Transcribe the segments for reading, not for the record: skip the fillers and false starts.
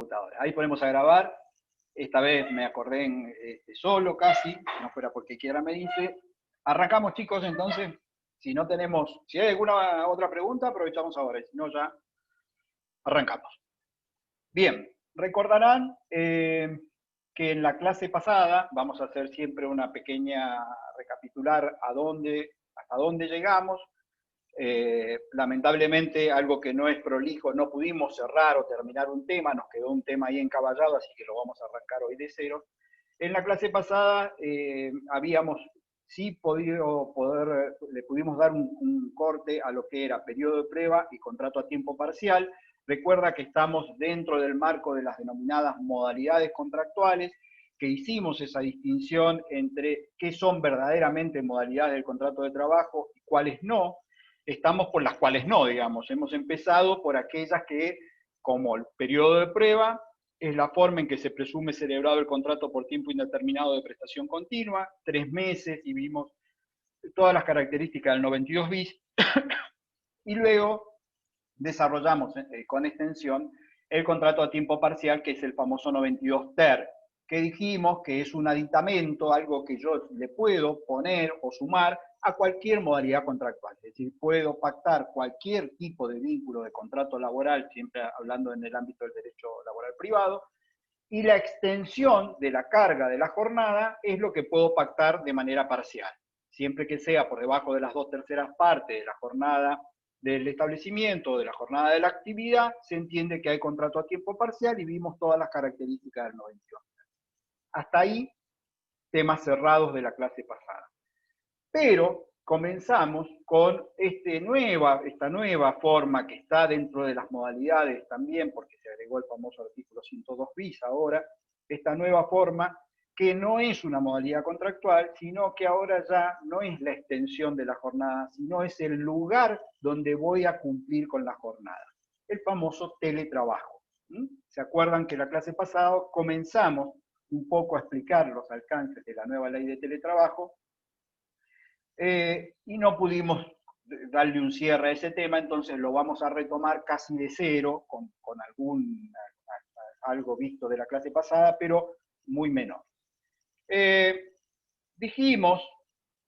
computadora. Ahí ponemos a grabar. Esta vez me acordé solo casi, si no fuera porque quiera me dice. Arrancamos, chicos, entonces. Si hay alguna otra pregunta, aprovechamos ahora. Si no, ya arrancamos. Bien, recordarán que en la clase pasada, vamos a hacer siempre una pequeña recapitular hasta dónde llegamos. Lamentablemente, algo que no es prolijo, no pudimos cerrar o terminar un tema, nos quedó un tema ahí encaballado, así que lo vamos a arrancar hoy de cero. En la clase pasada habíamos sí le pudimos dar un corte a lo que era periodo de prueba y contrato a tiempo parcial. Recuerda que estamos dentro del marco de las denominadas modalidades contractuales, que hicimos esa distinción entre qué son verdaderamente modalidades del contrato de trabajo y cuáles no. Estamos por las cuales no, digamos. Hemos empezado por aquellas que, como el periodo de prueba, es la forma en que se presume celebrado el contrato por tiempo indeterminado de prestación continua, 3 meses, y vimos todas las características del 92 bis, y luego desarrollamos con extensión el contrato a tiempo parcial, que es el famoso 92 ter, que dijimos que es un aditamento, algo que yo le puedo poner o sumar a cualquier modalidad contractual. Es decir, puedo pactar cualquier tipo de vínculo de contrato laboral, siempre hablando en el ámbito del derecho laboral privado, y la extensión de la carga de la jornada es lo que puedo pactar de manera parcial. Siempre que sea por debajo de las 2/3 partes de la jornada del establecimiento, de la jornada de la actividad, se entiende que hay contrato a tiempo parcial y vimos todas las características del 92. Hasta ahí, temas cerrados de la clase pasada. Pero comenzamos con esta nueva forma que está dentro de las modalidades también, porque se agregó el famoso artículo 102 bis ahora, esta nueva forma que no es una modalidad contractual, sino que ahora ya no es la extensión de la jornada, sino es el lugar donde voy a cumplir con la jornada. El famoso teletrabajo. ¿Se acuerdan que la clase pasada comenzamos un poco a explicar los alcances de la nueva ley de teletrabajo? Y no pudimos darle un cierre a ese tema, entonces lo vamos a retomar casi de cero, con algo visto de la clase pasada, pero muy menor. Dijimos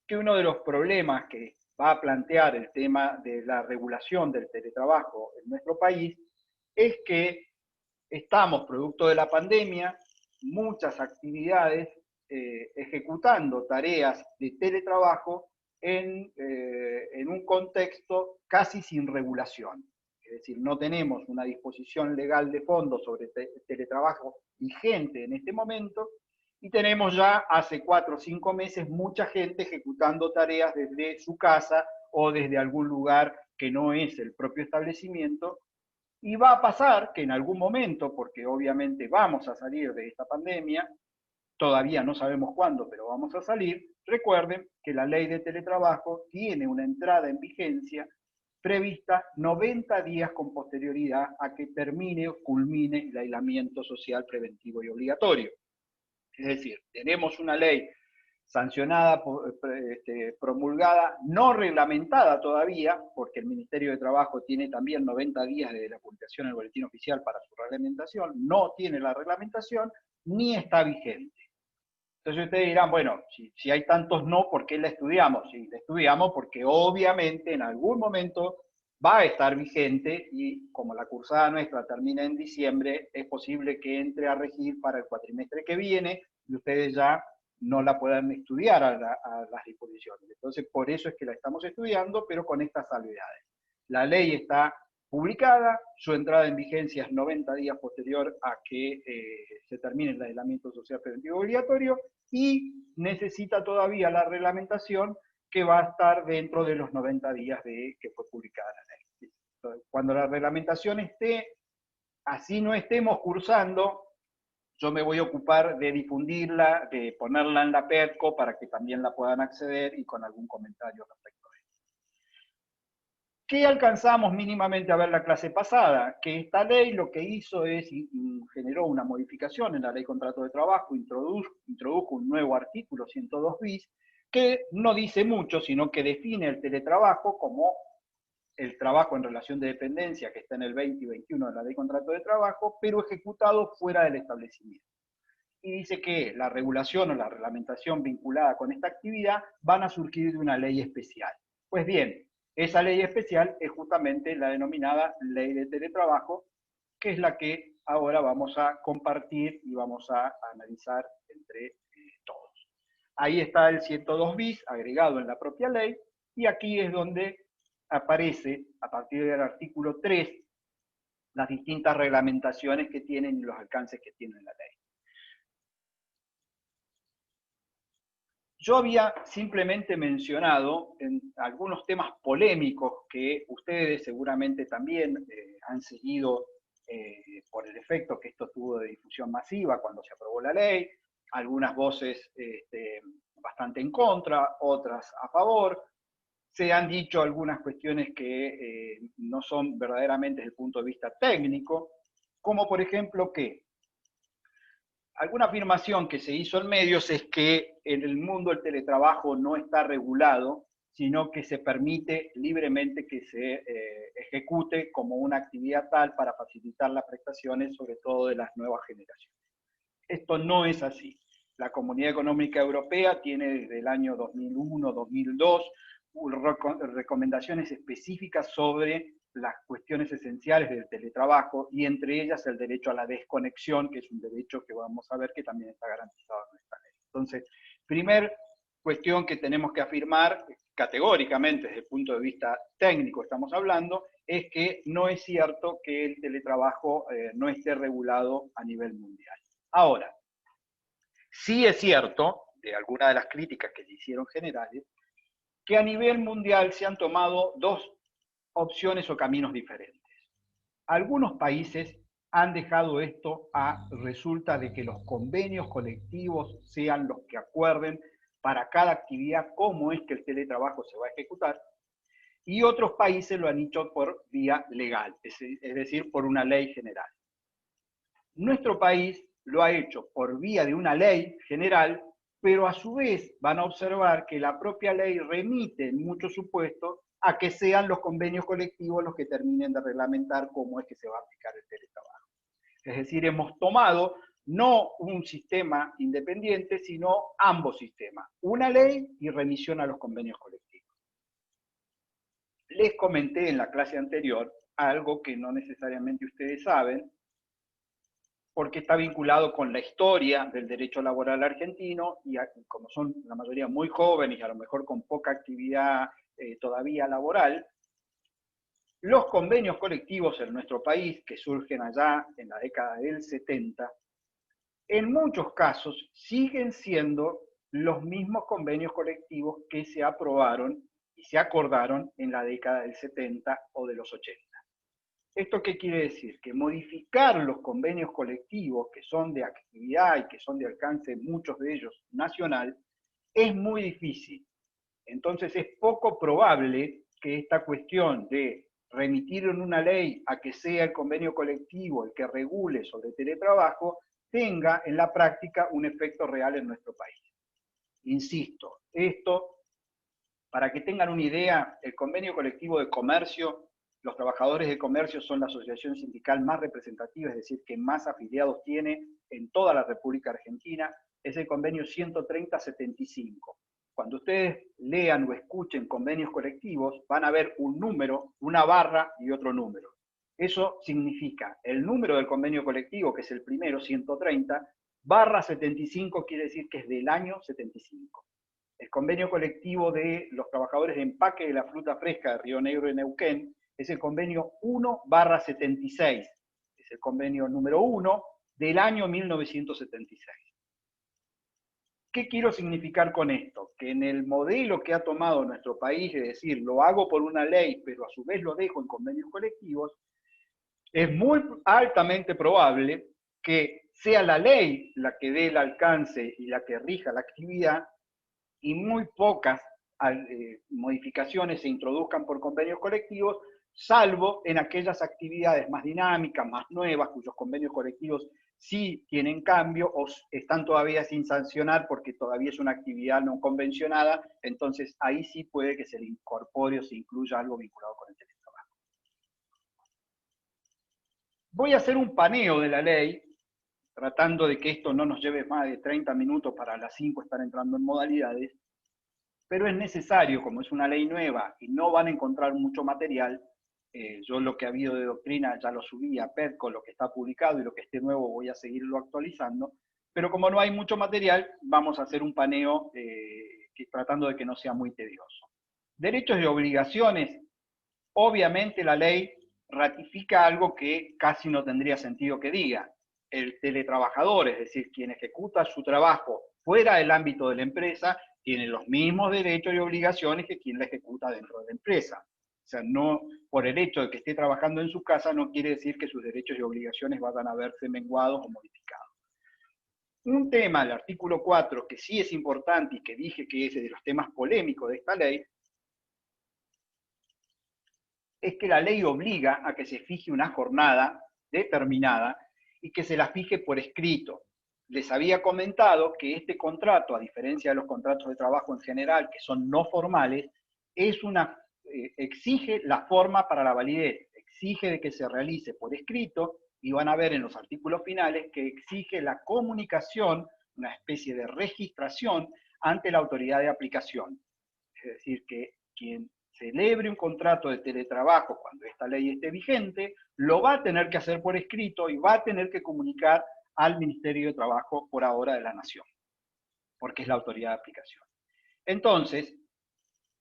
que uno de los problemas que va a plantear el tema de la regulación del teletrabajo en nuestro país es que estamos, producto de la pandemia, muchas actividades ejecutando tareas de teletrabajo en un contexto casi sin regulación. Es decir, no tenemos una disposición legal de fondo sobre teletrabajo vigente en este momento, y tenemos ya hace 4 o 5 meses mucha gente ejecutando tareas desde su casa o desde algún lugar que no es el propio establecimiento. Y va a pasar que en algún momento, porque obviamente vamos a salir de esta pandemia, todavía no sabemos cuándo, pero vamos a salir. Recuerden que la ley de teletrabajo tiene una entrada en vigencia prevista 90 días con posterioridad a que termine o culmine el aislamiento social preventivo y obligatorio. Es decir, tenemos una ley sancionada, promulgada, no reglamentada todavía, porque el Ministerio de Trabajo tiene también 90 días desde la publicación en el Boletín Oficial para su reglamentación, no tiene la reglamentación, ni está vigente. Entonces ustedes dirán, bueno, si hay tantos no, ¿por qué la estudiamos? Sí, la estudiamos porque obviamente en algún momento va a estar vigente, y como la cursada nuestra termina en diciembre, es posible que entre a regir para el cuatrimestre que viene y ustedes ya no la puedan estudiar a las disposiciones. Entonces, por eso es que la estamos estudiando, pero con estas salvedades. La ley está publicada, su entrada en vigencia es 90 días posterior a que se termine el aislamiento social preventivo obligatorio, y necesita todavía la reglamentación, que va a estar dentro de los 90 días de que fue publicada la ley. Entonces, cuando la reglamentación esté, así no estemos cursando, yo me voy a ocupar de difundirla, de ponerla en la PERCO para que también la puedan acceder, y con algún comentario respecto a esto. ¿Qué alcanzamos mínimamente a ver la clase pasada? Que esta ley lo que hizo es, generó una modificación en la ley de contrato de trabajo, introdujo un nuevo artículo 102 bis, que no dice mucho, sino que define el teletrabajo como el trabajo en relación de dependencia, que está en el 20 y 21 de la Ley de Contrato de Trabajo, pero ejecutado fuera del establecimiento. Y dice que la regulación o la reglamentación vinculada con esta actividad van a surgir de una ley especial. Pues bien, esa ley especial es justamente la denominada Ley de Teletrabajo, que es la que ahora vamos a compartir y vamos a analizar entre todos. Ahí está el 102 bis agregado en la propia ley, y aquí es donde aparece, a partir del artículo 3, las distintas reglamentaciones que tienen y los alcances que tiene la ley. Yo había simplemente mencionado en algunos temas polémicos que ustedes seguramente también han seguido por el efecto que esto tuvo de difusión masiva cuando se aprobó la ley, algunas voces bastante en contra, otras a favor. Se han dicho algunas cuestiones que no son verdaderamente desde el punto de vista técnico, como por ejemplo que alguna afirmación que se hizo en medios es que en el mundo el teletrabajo no está regulado, sino que se permite libremente que se ejecute como una actividad tal para facilitar las prestaciones, sobre todo de las nuevas generaciones. Esto no es así. La Comunidad Económica Europea tiene desde el año 2001-2002 recomendaciones específicas sobre las cuestiones esenciales del teletrabajo, y entre ellas el derecho a la desconexión, que es un derecho que vamos a ver que también está garantizado en nuestra ley. Entonces, primer cuestión que tenemos que afirmar categóricamente desde el punto de vista técnico estamos hablando, es que no es cierto que el teletrabajo no esté regulado a nivel mundial. Ahora, sí es cierto, de algunas de las críticas que se hicieron generales, que a nivel mundial se han tomado dos opciones o caminos diferentes. Algunos países han dejado esto a resulta de que los convenios colectivos sean los que acuerden para cada actividad cómo es que el teletrabajo se va a ejecutar, y otros países lo han hecho por vía legal, es decir, por una ley general. Nuestro país lo ha hecho por vía de una ley general, pero a su vez van a observar que la propia ley remite en muchos supuestos a que sean los convenios colectivos los que terminen de reglamentar cómo es que se va a aplicar el teletrabajo. Es decir, hemos tomado no un sistema independiente, sino ambos sistemas, una ley y remisión a los convenios colectivos. Les comenté en la clase anterior algo que no necesariamente ustedes saben, porque está vinculado con la historia del derecho laboral argentino, y como son la mayoría muy jóvenes y a lo mejor con poca actividad todavía laboral, los convenios colectivos en nuestro país, que surgen allá en la década del 70, en muchos casos siguen siendo los mismos convenios colectivos que se aprobaron y se acordaron en la década del 70 o de los 80. ¿Esto qué quiere decir? Que modificar los convenios colectivos, que son de actividad y que son de alcance, muchos de ellos nacional, es muy difícil. Entonces es poco probable que esta cuestión de remitir en una ley a que sea el convenio colectivo el que regule sobre teletrabajo tenga en la práctica un efecto real en nuestro país. Insisto, esto, para que tengan una idea, el convenio colectivo de comercio, los trabajadores de comercio son la asociación sindical más representativa, es decir, que más afiliados tiene en toda la República Argentina, es el convenio 130-75. Cuando ustedes lean o escuchen convenios colectivos, van a ver un número, una barra y otro número. Eso significa el número del convenio colectivo, que es el primero, 130, barra 75 quiere decir que es del año 75. El convenio colectivo de los trabajadores de empaque de la fruta fresca de Río Negro y Neuquén es el convenio 1/76, es el convenio número 1 del año 1976. ¿Qué quiero significar con esto? Que en el modelo que ha tomado nuestro país, es decir, lo hago por una ley, pero a su vez lo dejo en convenios colectivos, es muy altamente probable que sea la ley la que dé el alcance y la que rija la actividad, y muy pocas modificaciones se introduzcan por convenios colectivos, salvo en aquellas actividades más dinámicas, más nuevas, cuyos convenios colectivos sí tienen cambio o están todavía sin sancionar porque todavía es una actividad no convencionada, entonces ahí sí puede que se le incorpore o se incluya algo vinculado con el teletrabajo. Voy a hacer un paneo de la ley, tratando de que esto no nos lleve más de 30 minutos para las 5 estar entrando en modalidades, pero es necesario, como es una ley nueva y no van a encontrar mucho material, yo lo que ha habido de doctrina ya lo subí a PERCO, lo que está publicado y lo que esté nuevo voy a seguirlo actualizando, pero como no hay mucho material, vamos a hacer un paneo tratando de que no sea muy tedioso. Derechos y obligaciones, obviamente la ley ratifica algo que casi no tendría sentido que diga. El teletrabajador, es decir, quien ejecuta su trabajo fuera del ámbito de la empresa, tiene los mismos derechos y obligaciones que quien la ejecuta dentro de la empresa. O sea, no por el hecho de que esté trabajando en su casa no quiere decir que sus derechos y obligaciones vayan a verse menguados o modificados. Un tema, el artículo 4, que sí es importante y que dije que es de los temas polémicos de esta ley, es que la ley obliga a que se fije una jornada determinada y que se la fije por escrito. Les había comentado que este contrato, a diferencia de los contratos de trabajo en general, que son no formales, exige la forma para la validez, exige de que se realice por escrito, y van a ver en los artículos finales que exige la comunicación, una especie de registración ante la autoridad de aplicación. Es decir, que quien celebre un contrato de teletrabajo cuando esta ley esté vigente, lo va a tener que hacer por escrito y va a tener que comunicar al Ministerio de Trabajo por ahora de la Nación, porque es la autoridad de aplicación. Entonces,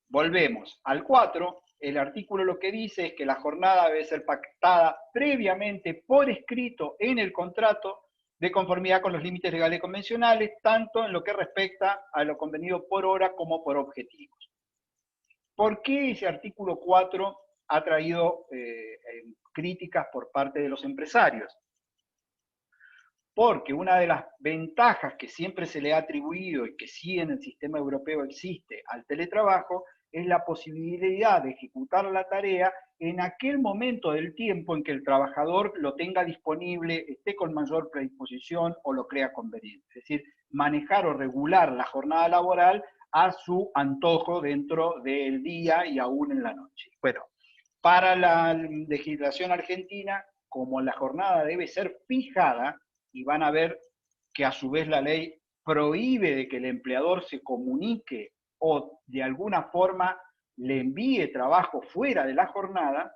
volvemos al 4, el artículo lo que dice es que la jornada debe ser pactada previamente por escrito en el contrato de conformidad con los límites legales convencionales, tanto en lo que respecta a lo convenido por hora como por objetivos. ¿Por qué ese artículo 4 ha traído críticas por parte de los empresarios? Porque una de las ventajas que siempre se le ha atribuido y que sí en el sistema europeo existe al teletrabajo es la posibilidad de ejecutar la tarea en aquel momento del tiempo en que el trabajador lo tenga disponible, esté con mayor predisposición o lo crea conveniente. Es decir, manejar o regular la jornada laboral a su antojo dentro del día y aún en la noche. Bueno, para la legislación argentina, como la jornada debe ser fijada, y van a ver que a su vez la ley prohíbe de que el empleador se comunique o de alguna forma le envíe trabajo fuera de la jornada,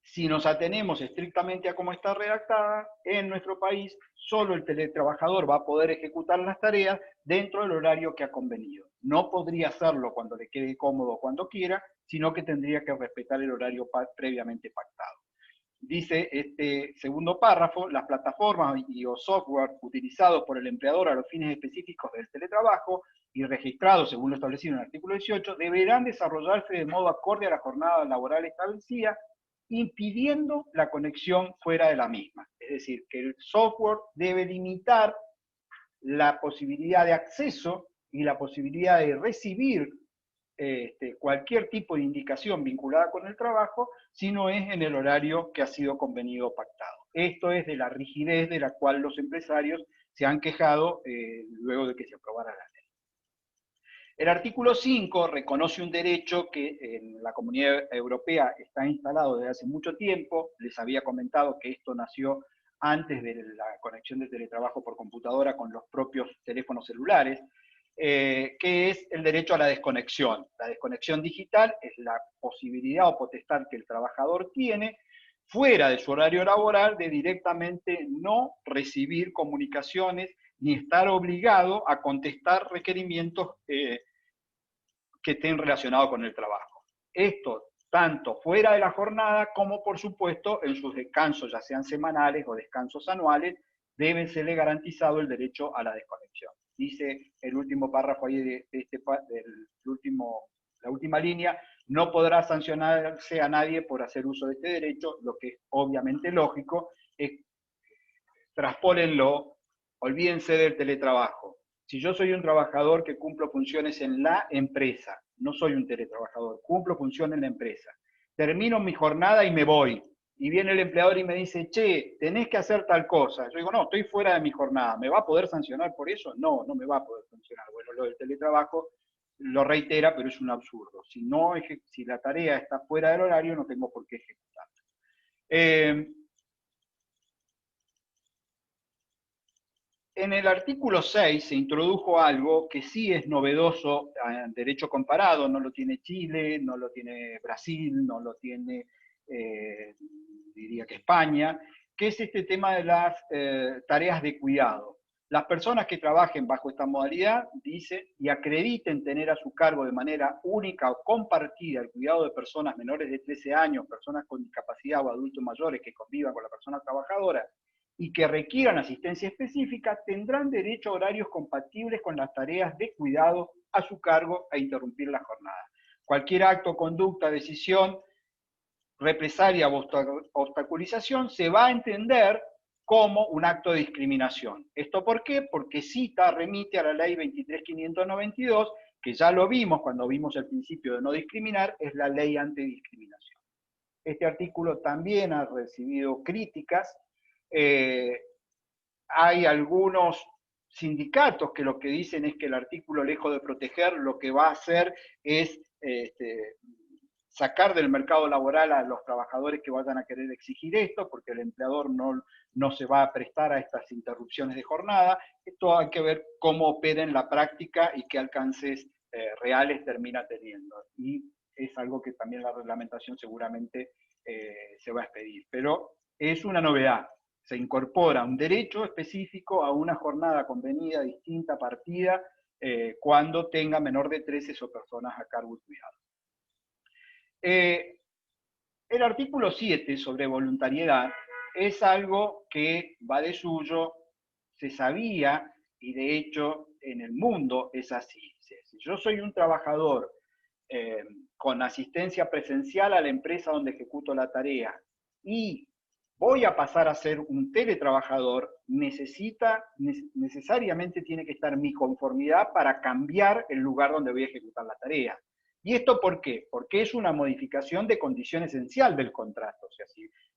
si nos atenemos estrictamente a cómo está redactada, en nuestro país solo el teletrabajador va a poder ejecutar las tareas dentro del horario que ha convenido. No podría hacerlo cuando le quede cómodo o cuando quiera, sino que tendría que respetar el horario previamente pactado. Dice este segundo párrafo, las plataformas y o software utilizados por el empleador a los fines específicos del teletrabajo y registrados según lo establecido en el artículo 18, deberán desarrollarse de modo acorde a la jornada laboral establecida, impidiendo la conexión fuera de la misma. Es decir, que el software debe limitar la posibilidad de acceso y la posibilidad de recibir cualquier tipo de indicación vinculada con el trabajo, si no es en el horario que ha sido convenido o pactado. Esto es de la rigidez de la cual los empresarios se han quejado luego de que se aprobara la ley. El artículo 5 reconoce un derecho que en la Comunidad Europea está instalado desde hace mucho tiempo. Les había comentado que esto nació antes de la conexión de teletrabajo por computadora con los propios teléfonos celulares, que es el derecho a la desconexión. La desconexión digital es la posibilidad o potestad que el trabajador tiene fuera de su horario laboral de directamente no recibir comunicaciones ni estar obligado a contestar requerimientos que estén relacionados con el trabajo. Esto tanto fuera de la jornada como, por supuesto, en sus descansos, ya sean semanales o descansos anuales, debe serle garantizado el derecho a la desconexión. Dice el último párrafo ahí la última línea, no podrá sancionarse a nadie por hacer uso de este derecho, lo que es obviamente lógico, es traspólenlo, olvídense del teletrabajo. Si yo soy un trabajador que cumplo funciones en la empresa, no soy un teletrabajador, cumplo funciones en la empresa, termino mi jornada y me voy, y viene el empleador y me dice, che, tenés que hacer tal cosa. Yo digo, no, estoy fuera de mi jornada, ¿me va a poder sancionar por eso? No, no me va a poder sancionar. Bueno, lo del teletrabajo lo reitera, pero es un absurdo. Si la tarea está fuera del horario, no tengo por qué ejecutarla. En el artículo 6 se introdujo algo que sí es novedoso en derecho comparado, no lo tiene Chile, no lo tiene Brasil, no lo tiene, diría que España, que es este tema de las tareas de cuidado. Las personas que trabajen bajo esta modalidad, dice, y acrediten tener a su cargo de manera única o compartida el cuidado de personas menores de 13 años, personas con discapacidad o adultos mayores que convivan con la persona trabajadora, y que requieran asistencia específica, tendrán derecho a horarios compatibles con las tareas de cuidado a su cargo a interrumpir la jornada. Cualquier acto, conducta, decisión, represalia o obstaculización se va a entender como un acto de discriminación. ¿Esto por qué? Porque cita, remite a la ley 23.592, que ya lo vimos cuando vimos el principio de no discriminar, es la ley antidiscriminación. Este artículo también ha recibido críticas. Hay algunos sindicatos que lo que dicen es que el artículo, lejos de proteger, lo que va a hacer es sacar del mercado laboral a los trabajadores que vayan a querer exigir esto, porque el empleador no se va a prestar a estas interrupciones de jornada. Esto hay que ver cómo opera en la práctica y qué alcances reales termina teniendo. Y es algo que también la reglamentación seguramente se va a expedir. Pero es una novedad. Se incorpora un derecho específico a una jornada convenida, distinta, partida, cuando tenga menor de 13 o personas a cargo y cuidado. El artículo 7 sobre voluntariedad es algo que va de suyo, se sabía, y de hecho en el mundo es así. Si yo soy un trabajador con asistencia presencial a la empresa donde ejecuto la tarea y voy a pasar a ser un teletrabajador, necesariamente tiene que estar mi conformidad para cambiar el lugar donde voy a ejecutar la tarea. ¿Y esto por qué? Porque es una modificación de condición esencial del contrato. O sea,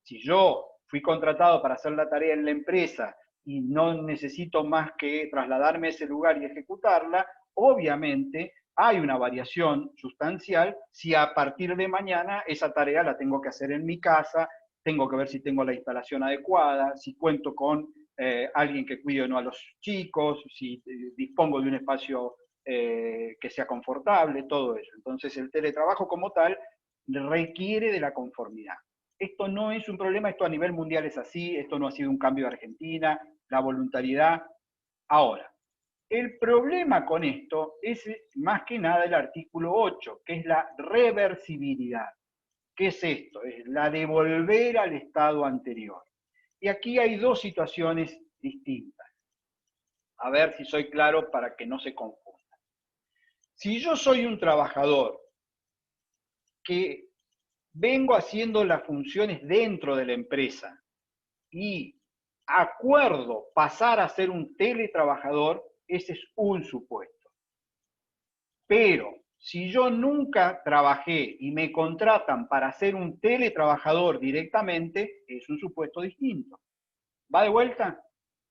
si yo fui contratado para hacer la tarea en la empresa y no necesito más que trasladarme a ese lugar y ejecutarla, obviamente hay una variación sustancial si a partir de mañana esa tarea la tengo que hacer en mi casa, tengo que ver si tengo la instalación adecuada, si cuento con alguien que cuide o no a los chicos, si dispongo de un espacio que sea confortable, todo eso. Entonces el teletrabajo como tal requiere de la conformidad. Esto no es un problema, esto a nivel mundial es así, esto no ha sido un cambio de Argentina, la voluntariedad. Ahora, el problema con esto es más que nada el artículo 8, que es la reversibilidad. ¿Qué es esto? Es la de volver al estado anterior. Y aquí hay dos situaciones distintas. A ver si soy claro para que no se confunda. Si yo soy un trabajador que vengo haciendo las funciones dentro de la empresa y acuerdo pasar a ser un teletrabajador, ese es un supuesto. Pero si yo nunca trabajé y me contratan para ser un teletrabajador directamente, es un supuesto distinto. ¿Va de vuelta?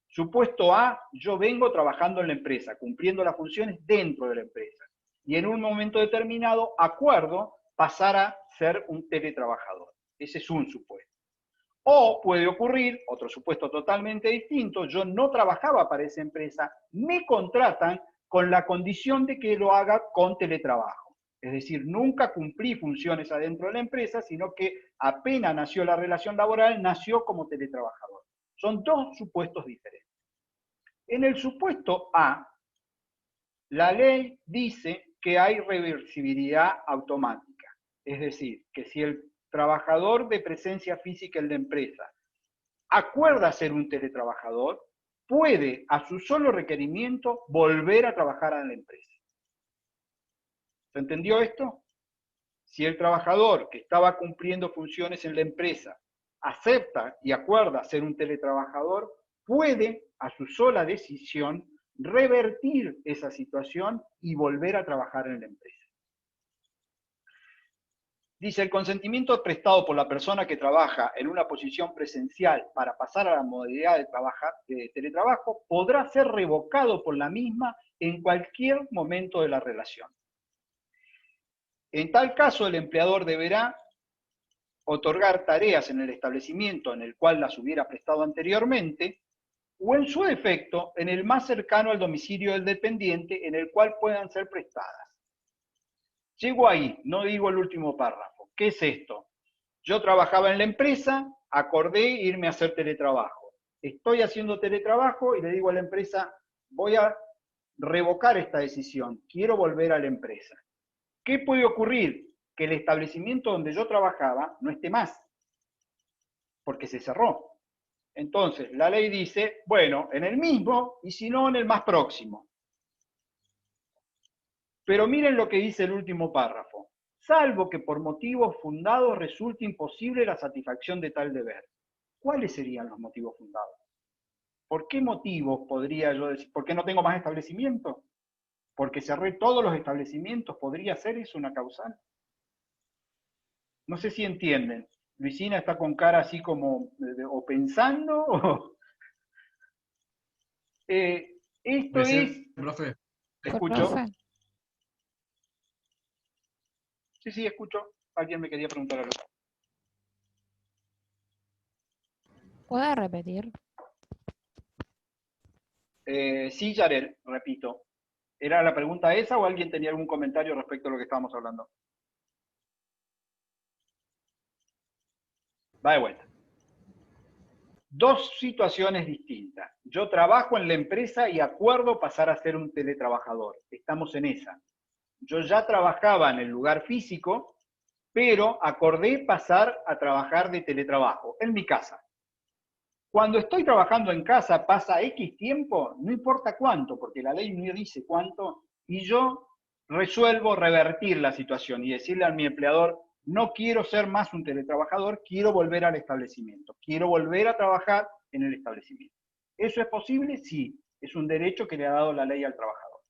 Supuesto A, yo vengo trabajando en la empresa, cumpliendo las funciones dentro de la empresa. Y en un momento determinado acuerdo pasar a ser un teletrabajador. Ese es un supuesto. O puede ocurrir, otro supuesto totalmente distinto, yo no trabajaba para esa empresa, me contratan con la condición de que lo haga con teletrabajo. Es decir, nunca cumplí funciones adentro de la empresa, sino que apenas nació la relación laboral, nació como teletrabajador. Son dos supuestos diferentes. En el supuesto A, la ley dice que hay reversibilidad automática. Es decir, que si el trabajador de presencia física en la empresa acuerda ser un teletrabajador, puede a su solo requerimiento volver a trabajar en la empresa. ¿Se entendió esto? Si el trabajador que estaba cumpliendo funciones en la empresa acepta y acuerda ser un teletrabajador, puede a su sola decisión revertir esa situación y volver a trabajar en la empresa. Dice, el consentimiento prestado por la persona que trabaja en una posición presencial para pasar a la modalidad de teletrabajo podrá ser revocado por la misma en cualquier momento de la relación. En tal caso, el empleador deberá otorgar tareas en el establecimiento en el cual las hubiera prestado anteriormente, o en su defecto, en el más cercano al domicilio del dependiente en el cual puedan ser prestadas. Llego ahí, no digo el último párrafo. ¿Qué es esto? Yo trabajaba en la empresa, acordé irme a hacer teletrabajo. Estoy haciendo teletrabajo y le digo a la empresa, voy a revocar esta decisión, quiero volver a la empresa. ¿Qué puede ocurrir? Que el establecimiento donde yo trabajaba no esté más, porque se cerró. Entonces, la ley dice, bueno, en el mismo y si no, en el más próximo. Pero miren lo que dice el último párrafo. Salvo que por motivos fundados resulte imposible la satisfacción de tal deber. ¿Cuáles serían los motivos fundados? ¿Por qué motivos podría yo decir? ¿Por qué no tengo más establecimiento? ¿Porque cerré todos los establecimientos? ¿Podría ser eso una causal? No sé si entienden. Luisina está con cara así como, o pensando, o... Esto Puede es... ser, profe. ¿Escucho? Profe, Sí, sí, escucho. Alguien me quería preguntar algo. ¿puede repetir? Sí, Yarel, repito. ¿Era la pregunta esa o alguien tenía algún comentario respecto a lo que estábamos hablando? Va de vuelta. Dos situaciones distintas. Yo trabajo en la empresa y acuerdo pasar a ser un teletrabajador. Estamos en esa. Yo ya trabajaba en el lugar físico, pero acordé pasar a trabajar de teletrabajo en mi casa. Cuando estoy trabajando en casa, pasa X tiempo, no importa cuánto, porque la ley no dice cuánto, y yo resuelvo revertir la situación y decirle a mi empleador, no quiero ser más un teletrabajador, quiero volver al establecimiento, quiero volver a trabajar en el establecimiento. ¿Eso es posible? Sí, es un derecho que le ha dado la ley al trabajador.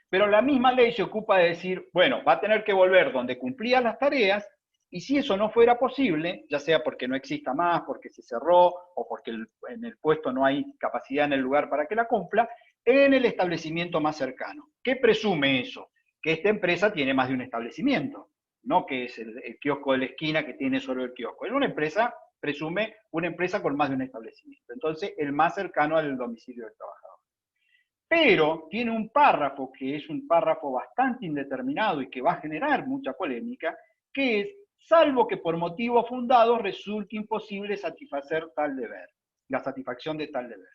Pero la misma ley se ocupa de decir, bueno, va a tener que volver donde cumplía las tareas, y si eso no fuera posible, ya sea porque no exista más, porque se cerró, o porque en el puesto no hay capacidad en el lugar para que la cumpla, en el establecimiento más cercano. ¿Qué presume eso? Que esta empresa tiene más de un establecimiento, no que es el kiosco de la esquina que tiene solo el kiosco. Es una empresa, presume una empresa con más de un establecimiento. Entonces, el más cercano al domicilio del trabajador. Pero tiene un párrafo que es un párrafo bastante indeterminado y que va a generar mucha polémica, que es, salvo que por motivos fundados resulte imposible satisfacer tal deber, la satisfacción de tal deber.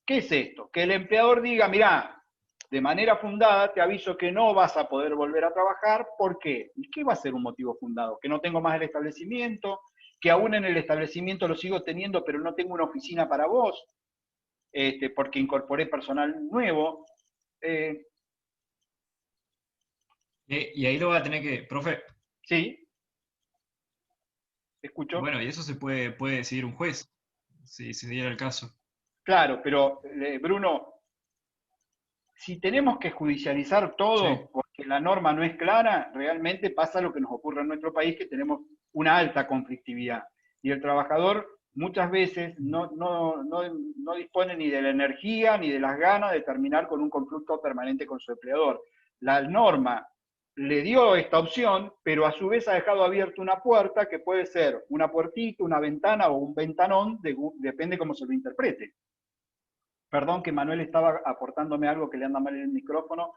¿Qué es esto? Que el empleador diga, mirá, de manera fundada te aviso que no vas a poder volver a trabajar, ¿por qué? ¿Y qué va a ser un motivo fundado? Que no tengo más el establecimiento, que aún en el establecimiento lo sigo teniendo, pero no tengo una oficina para vos, porque incorporé personal nuevo. Y ahí lo va a tener que, profe, Sí, escucho. bueno, y eso se puede decidir un juez, si diera el caso. Claro, pero Bruno, si tenemos que judicializar Sí. todo porque la norma no es clara, realmente pasa lo que nos ocurre en nuestro país, que tenemos una alta conflictividad. Y el trabajador muchas veces no dispone ni de la energía ni de las ganas de terminar con un conflicto permanente con su empleador. La norma le dio esta opción, pero a su vez ha dejado abierta una puerta que puede ser una puertita, una ventana o un ventanón, depende cómo se lo interprete. Perdón que Manuel estaba aportándome algo que le anda mal en el micrófono.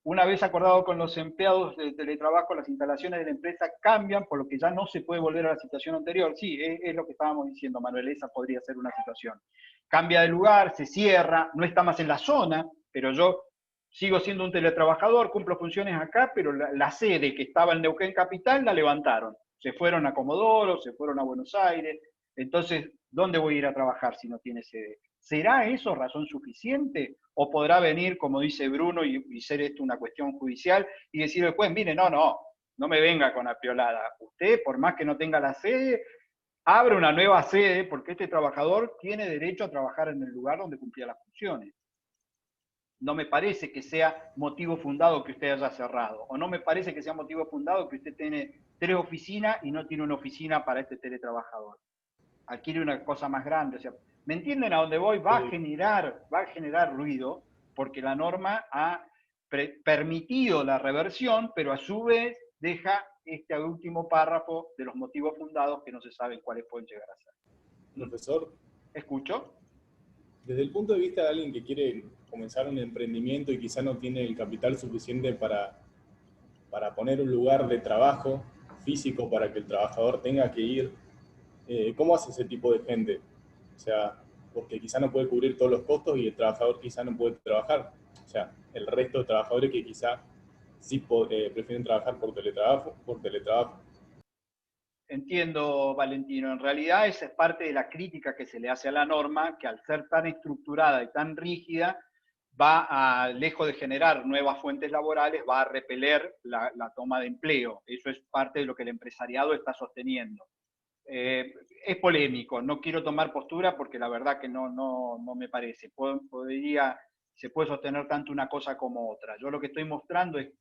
Una vez acordado con los empleados de teletrabajo, las instalaciones de la empresa cambian, por lo que ya no se puede volver a la situación anterior. Sí, es lo que estábamos diciendo, Manuel, esa podría ser una situación. Cambia de lugar, se cierra, no está más en la zona, pero yo sigo siendo un teletrabajador, cumplo funciones acá, pero la sede que estaba en Neuquén Capital la levantaron. Se fueron a Comodoro, se fueron a Buenos Aires. Entonces, ¿dónde voy a ir a trabajar si no tiene sede? ¿Será eso razón suficiente? ¿O podrá venir, como dice Bruno, y ser esto una cuestión judicial y decir después, mire, no me venga con la piolada. Usted, por más que no tenga la sede, abre una nueva sede porque este trabajador tiene derecho a trabajar en el lugar donde cumplía las funciones. No me parece que sea motivo fundado que usted haya cerrado, o no me parece que sea motivo fundado que usted tiene 3 oficinas y no tiene una oficina para este teletrabajador. Adquiere una cosa más grande. O sea, ¿me entienden a dónde voy? Va a generar ruido porque la norma ha permitido la reversión, pero a su vez deja este último párrafo de los motivos fundados que no se saben cuáles pueden llegar a ser. Profesor, ¿Escucho? Desde el punto de vista de alguien que quiere comenzar un emprendimiento y quizá no tiene el capital suficiente para poner un lugar de trabajo físico para que el trabajador tenga que ir, ¿cómo hace ese tipo de gente? O sea, porque quizá no puede cubrir todos los costos y el trabajador quizá no puede trabajar. O sea, el resto de trabajadores que quizá sí prefieren trabajar por teletrabajo. Entiendo, Valentino. En realidad esa es parte de la crítica que se le hace a la norma, que al ser tan estructurada y tan rígida, lejos de generar nuevas fuentes laborales, va a repeler la toma de empleo. Eso es parte de lo que el empresariado está sosteniendo. Es polémico, no quiero tomar postura porque la verdad que no me parece. Se puede sostener tanto una cosa como otra. Yo lo que estoy mostrando es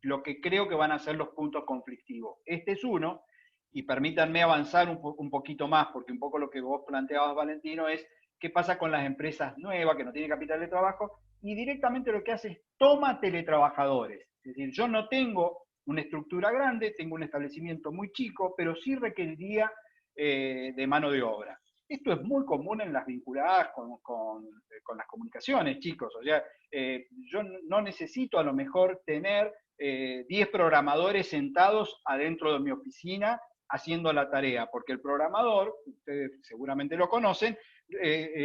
lo que creo que van a ser los puntos conflictivos. Este es uno, y permítanme avanzar un poquito más, porque un poco lo que vos planteabas, Valentino, es qué pasa con las empresas nuevas que no tienen capital de trabajo, y directamente lo que hace es toma teletrabajadores. Es decir, yo no tengo una estructura grande, tengo un establecimiento muy chico, pero sí requeriría de mano de obra. Esto es muy común en las vinculadas con las comunicaciones, chicos. O sea, yo no necesito a lo mejor tener 10 programadores sentados adentro de mi oficina haciendo la tarea, porque el programador, ustedes seguramente lo conocen,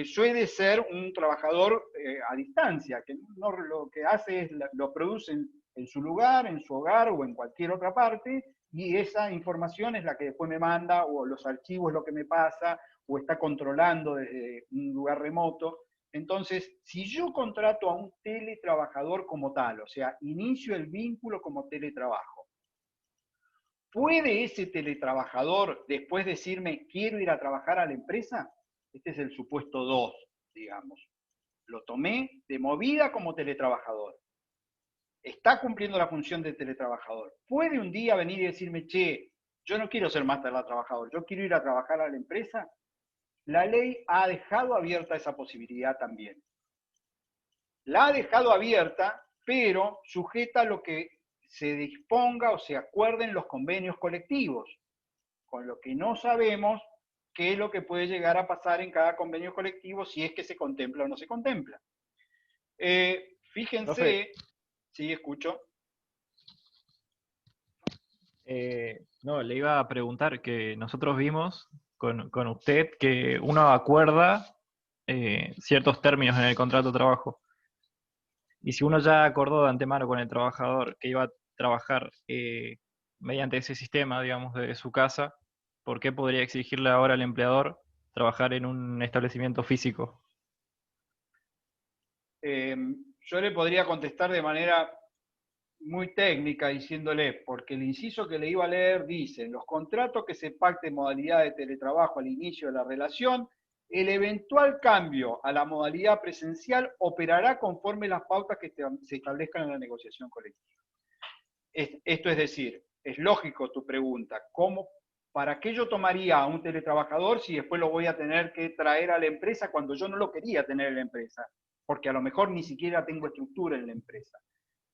suele ser un trabajador a distancia, que no, lo que hace es lo produce en su lugar, en su hogar o en cualquier otra parte, y esa información es la que después me manda, o los archivos lo que me pasa, o está controlando desde un lugar remoto. Entonces, si yo contrato a un teletrabajador como tal, o sea, inicio el vínculo como teletrabajo, ¿puede ese teletrabajador después decirme quiero ir a trabajar a la empresa? Este es el supuesto 2, digamos. Lo tomé de movida como teletrabajador. Está cumpliendo la función de teletrabajador. ¿Puede un día venir y decirme, che, yo no quiero ser más teletrabajador, yo quiero ir a trabajar a la empresa? La ley ha dejado abierta esa posibilidad también. La ha dejado abierta, pero sujeta a lo que se disponga o se acuerden los convenios colectivos, con lo que no sabemos qué es lo que puede llegar a pasar en cada convenio colectivo, si es que se contempla o no se contempla. Fíjense, Profe. sí, escucho. No, le iba a preguntar que nosotros vimos con usted que uno acuerda ciertos términos en el contrato de trabajo. Y si uno ya acordó de antemano con el trabajador que iba a trabajar mediante ese sistema, digamos, de su casa, ¿por qué podría exigirle ahora al empleador trabajar en un establecimiento físico? Yo le podría contestar de manera muy técnica diciéndole, porque el inciso que le iba a leer dice, en los contratos que se pacte en modalidad de teletrabajo al inicio de la relación, el eventual cambio a la modalidad presencial operará conforme las pautas que se establezcan en la negociación colectiva. Esto es decir, es lógico tu pregunta, ¿para qué yo tomaría a un teletrabajador si después lo voy a tener que traer a la empresa cuando yo no lo quería tener en la empresa? Porque a lo mejor ni siquiera tengo estructura en la empresa.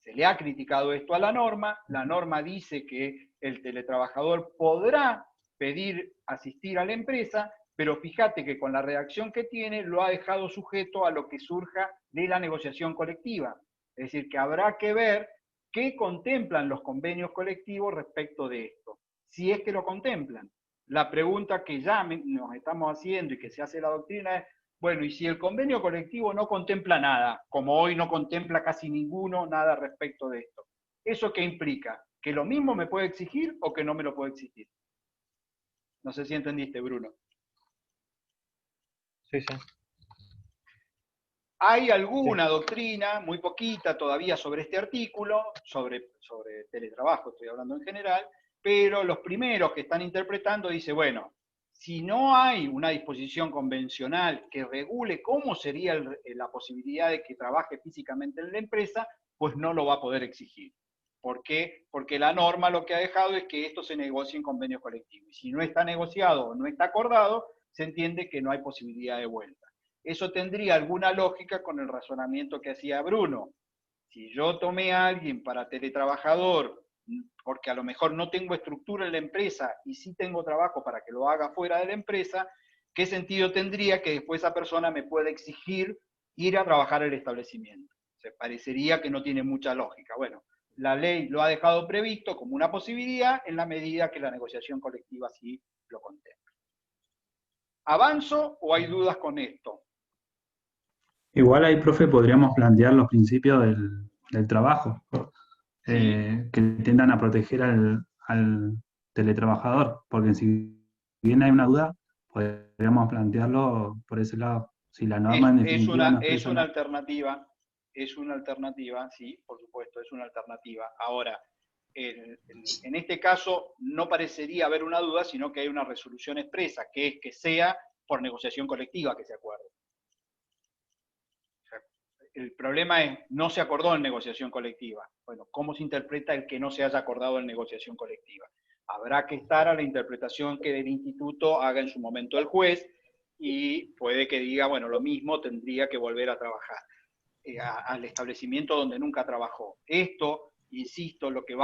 Se le ha criticado esto a la norma dice que el teletrabajador podrá pedir asistir a la empresa, pero fíjate que con la redacción que tiene lo ha dejado sujeto a lo que surja de la negociación colectiva. Es decir, que habrá que ver qué contemplan los convenios colectivos respecto de esto, si es que lo contemplan. La pregunta que ya nos estamos haciendo y que se hace la doctrina es, bueno, y si el convenio colectivo no contempla nada, como hoy no contempla casi ninguno nada respecto de esto, ¿eso qué implica? ¿Que lo mismo me puede exigir o que no me lo puede exigir? No sé si entendiste, Bruno. Sí, sí. Hay alguna doctrina, muy poquita todavía sobre este artículo, sobre teletrabajo, estoy hablando en general, pero los primeros que están interpretando dicen, bueno, si no hay una disposición convencional que regule cómo sería la posibilidad de que trabaje físicamente en la empresa, pues no lo va a poder exigir. ¿Por qué? Porque la norma lo que ha dejado es que esto se negocie en convenio colectivo. Y si no está negociado o no está acordado, se entiende que no hay posibilidad de vuelta. Eso tendría alguna lógica con el razonamiento que hacía Bruno. Si yo tomé a alguien para teletrabajador, porque a lo mejor no tengo estructura en la empresa y sí tengo trabajo para que lo haga fuera de la empresa, ¿qué sentido tendría que después esa persona me pueda exigir ir a trabajar al establecimiento? Se parecería que no tiene mucha lógica. Bueno, la ley lo ha dejado previsto como una posibilidad en la medida que la negociación colectiva sí lo contempla. ¿Avanzo o hay dudas con esto? Igual ahí, profe, podríamos plantear los principios del trabajo, Sí. que tiendan a proteger al teletrabajador, porque si bien hay una duda, podríamos plantearlo por ese lado. Si la norma en definitiva no Es expresa una nada. alternativa, sí, por supuesto, es una alternativa. Ahora, en este caso no parecería haber una duda, sino que hay una resolución expresa, que es que sea por negociación colectiva que se acuerde. O sea, el problema es, no se acordó en negociación colectiva. Bueno, ¿cómo se interpreta el que no se haya acordado en negociación colectiva? Habrá que estar a la interpretación que del instituto haga en su momento el juez, y puede que diga, bueno, lo mismo tendría que volver a trabajar al establecimiento donde nunca trabajó. Esto, insisto, lo que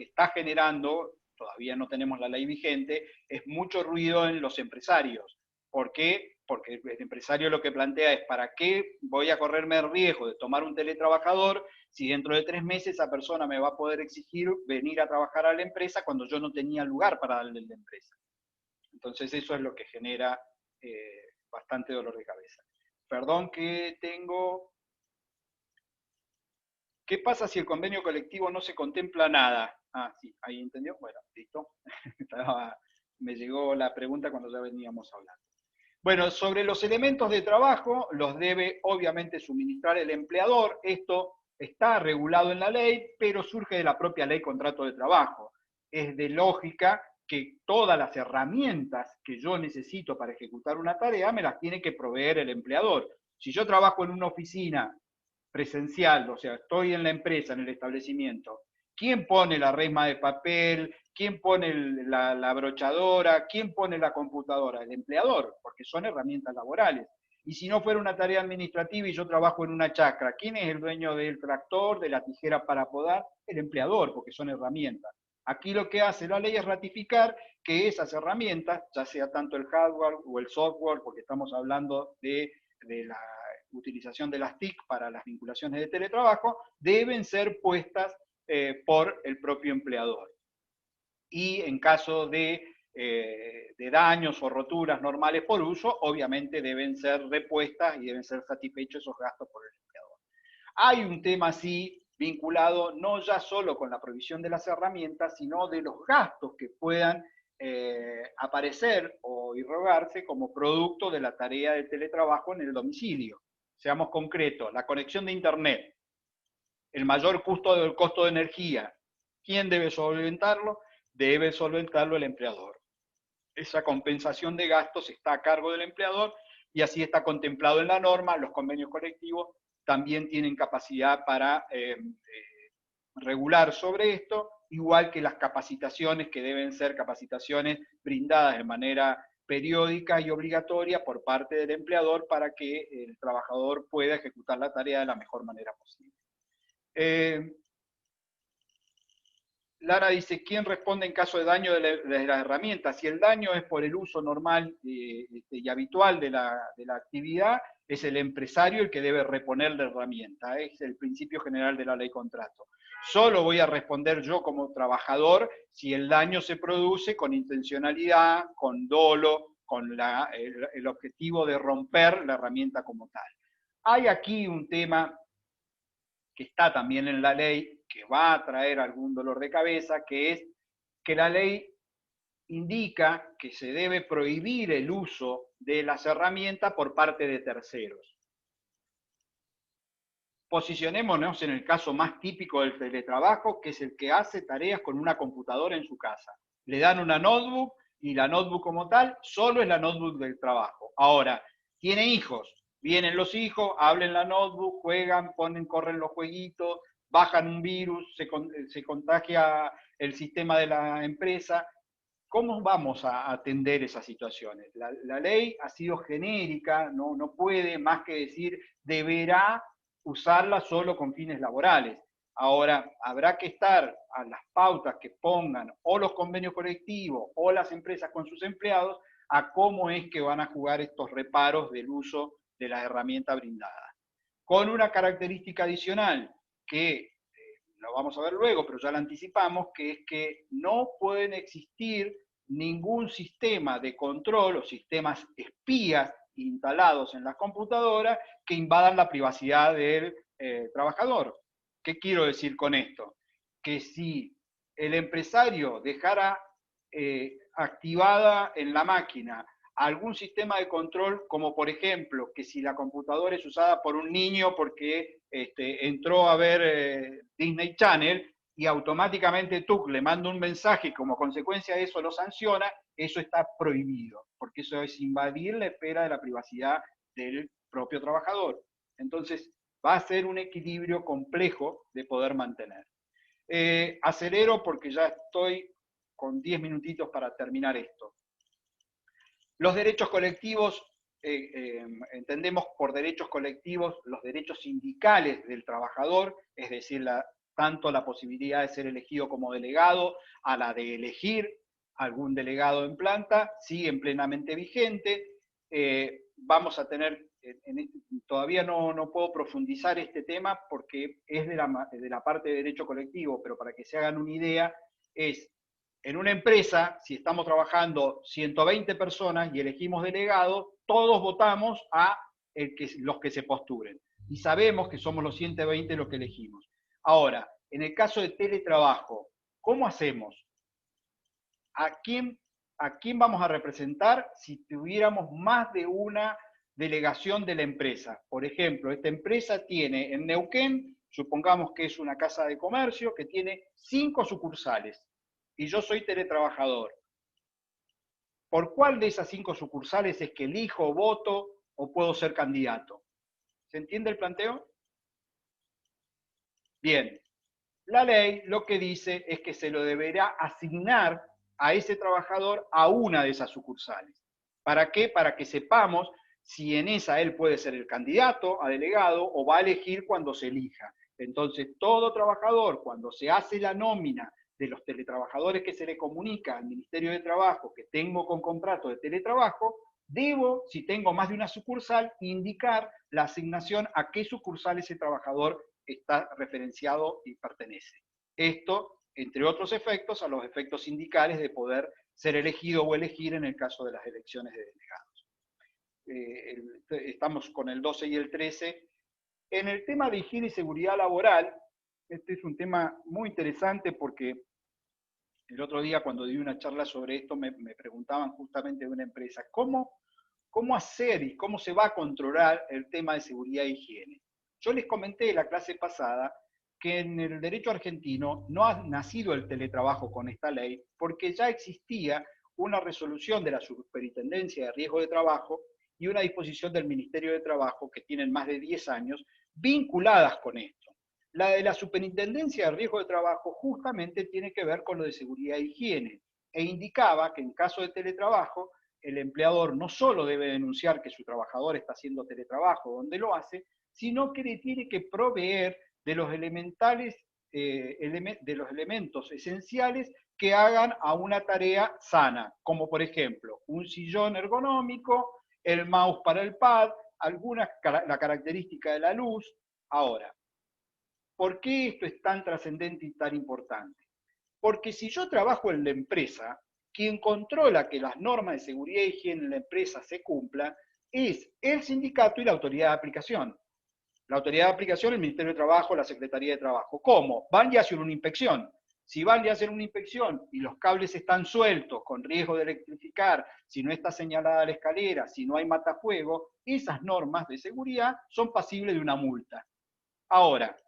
está generando, todavía no tenemos la ley vigente, es mucho ruido en los empresarios. ¿Por qué? Porque el empresario lo que plantea es, ¿para qué voy a correrme el riesgo de tomar un teletrabajador si dentro de 3 meses esa persona me va a poder exigir venir a trabajar a la empresa cuando yo no tenía lugar para darle a la empresa? Entonces eso es lo que genera bastante dolor de cabeza. Perdón que tengo... ¿Qué pasa si el convenio colectivo no se contempla nada? Ah, sí, ahí entendió. Bueno, listo. Me llegó la pregunta cuando ya veníamos hablando. Bueno, sobre los elementos de trabajo, los debe obviamente suministrar el empleador. Esto está regulado en la ley, pero surge de la propia ley contrato de trabajo. Es de lógica que todas las herramientas que yo necesito para ejecutar una tarea me las tiene que proveer el empleador. Si yo trabajo en una oficina presencial, o sea, estoy en la empresa, en el establecimiento, ¿quién pone la resma de papel? ¿Quién pone la brochadora? ¿Quién pone la computadora? El empleador, porque son herramientas laborales. Y si no fuera una tarea administrativa y yo trabajo en una chacra, ¿quién es el dueño del tractor, de la tijera para podar? El empleador, porque son herramientas. Aquí lo que hace la ley es ratificar que esas herramientas, ya sea tanto el hardware o el software, porque estamos hablando de la utilización de las TIC para las vinculaciones de teletrabajo, deben ser puestas por el propio empleador. Y en caso de daños o roturas normales por uso, obviamente deben ser repuestas y deben ser satisfechos esos gastos por el empleador. Hay un tema así vinculado no ya solo con la provisión de las herramientas, sino de los gastos que puedan aparecer o irrogarse como producto de la tarea de teletrabajo en el domicilio. Seamos concretos, la conexión de Internet, el mayor costo de energía, ¿quién debe solventarlo? Debe solventarlo el empleador. Esa compensación de gastos está a cargo del empleador y así está contemplado en la norma. Los convenios colectivos también tienen capacidad para regular sobre esto, igual que las capacitaciones, que deben ser capacitaciones brindadas de manera periódica y obligatoria por parte del empleador para que el trabajador pueda ejecutar la tarea de la mejor manera posible. Lara dice, ¿quién responde en caso de daño de las herramientas? Si el daño es por el uso normal y habitual de la actividad, es el empresario el que debe reponer la herramienta. Es el principio general de la ley contrato. Solo voy a responder yo como trabajador si el daño se produce con intencionalidad, con dolo, con el objetivo de romper la herramienta como tal. Hay aquí un tema que está también en la ley, que va a traer algún dolor de cabeza, que es que la ley indica que se debe prohibir el uso de las herramientas por parte de terceros. Posicionémonos en el caso más típico del teletrabajo, que es el que hace tareas con una computadora en su casa. Le dan una notebook y la notebook como tal solo es la notebook del trabajo. Ahora, tiene hijos, vienen los hijos, abren la notebook, juegan, corren los jueguitos, bajan un virus, se contagia el sistema de la empresa. ¿Cómo vamos a atender esas situaciones? La ley ha sido genérica, no puede más que decir deberá usarla solo con fines laborales. Ahora, habrá que estar a las pautas que pongan o los convenios colectivos o las empresas con sus empleados, a cómo es que van a jugar estos reparos del uso de la herramienta brindada. Con una característica adicional que lo vamos a ver luego, pero ya la anticipamos, que es que no pueden existir ningún sistema de control o sistemas espías instalados en las computadoras que invadan la privacidad del trabajador. ¿Qué quiero decir con esto? Que si el empresario dejara activada en la máquina algún sistema de control, como por ejemplo, que si la computadora es usada por un niño porque entró a ver Disney Channel y automáticamente tú le manda un mensaje y como consecuencia de eso lo sanciona, eso está prohibido, porque eso es invadir la esfera de la privacidad del propio trabajador. Entonces, va a ser un equilibrio complejo de poder mantener. Acelero porque ya estoy con 10 minutitos para terminar esto. Los derechos colectivos, entendemos por derechos colectivos los derechos sindicales del trabajador, es decir, tanto la posibilidad de ser elegido como delegado, a la de elegir algún delegado en planta, siguen plenamente vigentes. Vamos a tener, todavía no puedo profundizar este tema porque es de la parte de derecho colectivo, pero para que se hagan una idea, es en una empresa, si estamos trabajando 120 personas y elegimos delegados, todos votamos a los que se postulen. Y sabemos que somos los 120 los que elegimos. Ahora, en el caso de teletrabajo, ¿cómo hacemos? ¿A quién vamos a representar si tuviéramos más de una delegación de la empresa? Por ejemplo, esta empresa tiene en Neuquén, supongamos que es una casa de comercio, que tiene 5 sucursales. Y yo soy teletrabajador. ¿Por cuál de esas 5 sucursales es que elijo, voto o puedo ser candidato? ¿Se entiende el planteo? Bien. La ley lo que dice es que se lo deberá asignar a ese trabajador a una de esas sucursales. ¿Para qué? Para que sepamos si en esa él puede ser el candidato a delegado o va a elegir cuando se elija. Entonces, todo trabajador, cuando se hace la nómina de los teletrabajadores que se le comunica al Ministerio de Trabajo que tengo con contrato de teletrabajo, debo, si tengo más de una sucursal, indicar la asignación a qué sucursal ese trabajador está referenciado y pertenece. Esto, entre otros efectos, a los efectos sindicales de poder ser elegido o elegir en el caso de las elecciones de delegados. Estamos con el 12 y el 13. En el tema de higiene y seguridad laboral, este es un tema muy interesante porque el otro día cuando di una charla sobre esto me preguntaban justamente de una empresa, ¿cómo hacer y cómo se va a controlar el tema de seguridad e higiene? Yo les comenté en la clase pasada que en el derecho argentino no ha nacido el teletrabajo con esta ley porque ya existía una resolución de la Superintendencia de Riesgo de Trabajo y una disposición del Ministerio de Trabajo que tienen más de 10 años vinculadas con esto. La de la Superintendencia de Riesgo de Trabajo justamente tiene que ver con lo de seguridad e higiene e indicaba que en caso de teletrabajo el empleador no solo debe denunciar que su trabajador está haciendo teletrabajo donde lo hace, sino que le tiene que proveer de los elementos esenciales que hagan a una tarea sana, como por ejemplo un sillón ergonómico, el mouse para el pad, la característica de la luz. Ahora, ¿por qué esto es tan trascendente y tan importante? Porque si yo trabajo en la empresa, quien controla que las normas de seguridad e higiene en la empresa se cumplan es el sindicato y la autoridad de aplicación. La autoridad de aplicación, el Ministerio de Trabajo, la Secretaría de Trabajo. ¿Cómo? Van y hacen una inspección. Si van y hacen una inspección y los cables están sueltos, con riesgo de electrificar, si no está señalada la escalera, si no hay matafuego, esas normas de seguridad son pasibles de una multa. Ahora,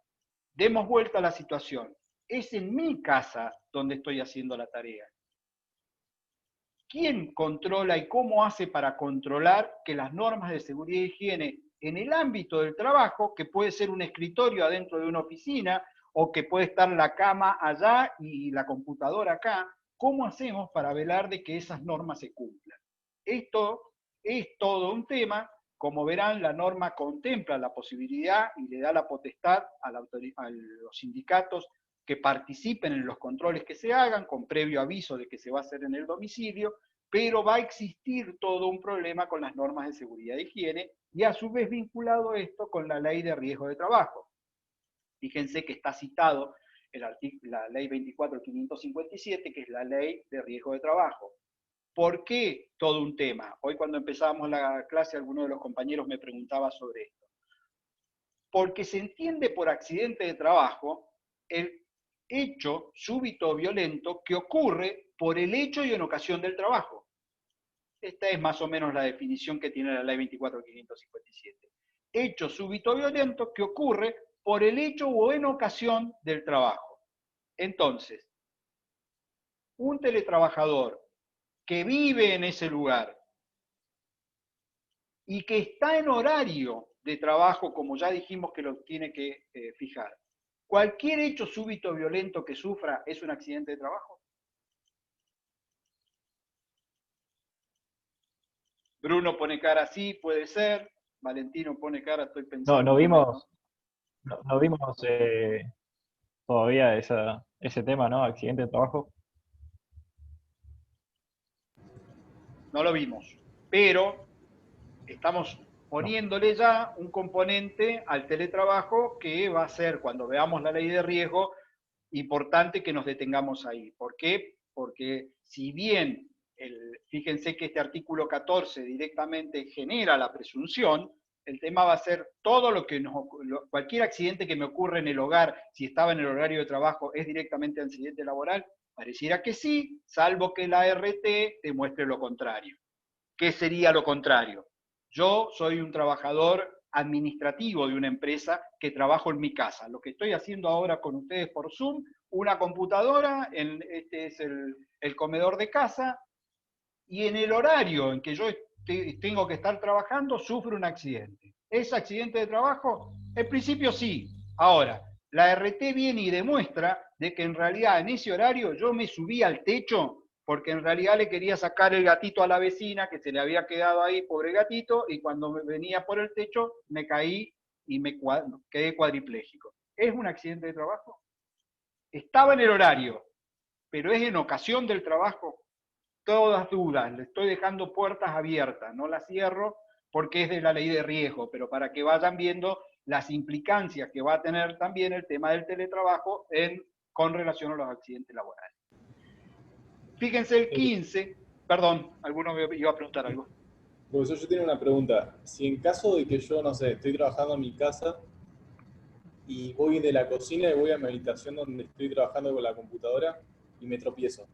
demos vuelta a la situación. Es en mi casa donde estoy haciendo la tarea. ¿Quién controla y cómo hace para controlar que las normas de seguridad e higiene en el ámbito del trabajo, que puede ser un escritorio adentro de una oficina, o que puede estar la cama allá y la computadora acá, cómo hacemos para velar de que esas normas se cumplan? Esto es todo un tema. Como verán, la norma contempla la posibilidad y le da la potestad a los sindicatos que participen en los controles que se hagan, con previo aviso de que se va a hacer en el domicilio, pero va a existir todo un problema con las normas de seguridad e higiene y a su vez vinculado esto con la ley de riesgo de trabajo. Fíjense que está citado la ley 24.557, que es la ley de riesgo de trabajo. ¿Por qué todo un tema? Hoy cuando empezábamos la clase, alguno de los compañeros me preguntaba sobre esto. Porque se entiende por accidente de trabajo el hecho súbito o violento que ocurre por el hecho y en ocasión del trabajo. Esta es más o menos la definición que tiene la ley 24.557. Hecho súbito o violento que ocurre por el hecho o en ocasión del trabajo. Entonces, un teletrabajador que vive en ese lugar y que está en horario de trabajo, como ya dijimos que lo tiene que fijar, ¿cualquier hecho súbito o violento que sufra es un accidente de trabajo? Bruno pone cara sí, puede ser. Valentino pone cara, estoy pensando. No vimos todavía ese tema, ¿no? Accidente de trabajo. No lo vimos, pero estamos poniéndole ya un componente al teletrabajo que va a ser, cuando veamos la ley de riesgo, importante que nos detengamos ahí. ¿Por qué? Porque si bien, fíjense que este artículo 14 directamente genera la presunción, el tema va a ser todo cualquier accidente que me ocurre en el hogar, si estaba en el horario de trabajo, ¿es directamente accidente laboral? Pareciera que sí, salvo que la RT demuestre lo contrario. ¿Qué sería lo contrario? Yo soy un trabajador administrativo de una empresa que trabajo en mi casa. Lo que estoy haciendo ahora con ustedes por Zoom, una computadora, este es el comedor de casa, y en el horario en que yo tengo que estar trabajando, sufro un accidente. ¿Es accidente de trabajo? En principio sí. Ahora, la RT viene y demuestra de que en realidad en ese horario yo me subí al techo porque en realidad le quería sacar el gatito a la vecina que se le había quedado ahí, pobre gatito, y cuando me venía por el techo me caí y quedé cuadripléjico. ¿Es un accidente de trabajo? Estaba en el horario, pero es en ocasión del trabajo. Todas dudas, le estoy dejando puertas abiertas, no las cierro porque es de la ley de riesgo, pero para que vayan viendo las implicancias que va a tener también el tema del teletrabajo con relación a los accidentes laborales. Fíjense el 15, perdón, alguno me iba a preguntar algo. Profesor, yo tengo una pregunta. Si en caso de que yo, no sé, estoy trabajando en mi casa y voy de la cocina y voy a mi habitación donde estoy trabajando con la computadora y me tropiezo,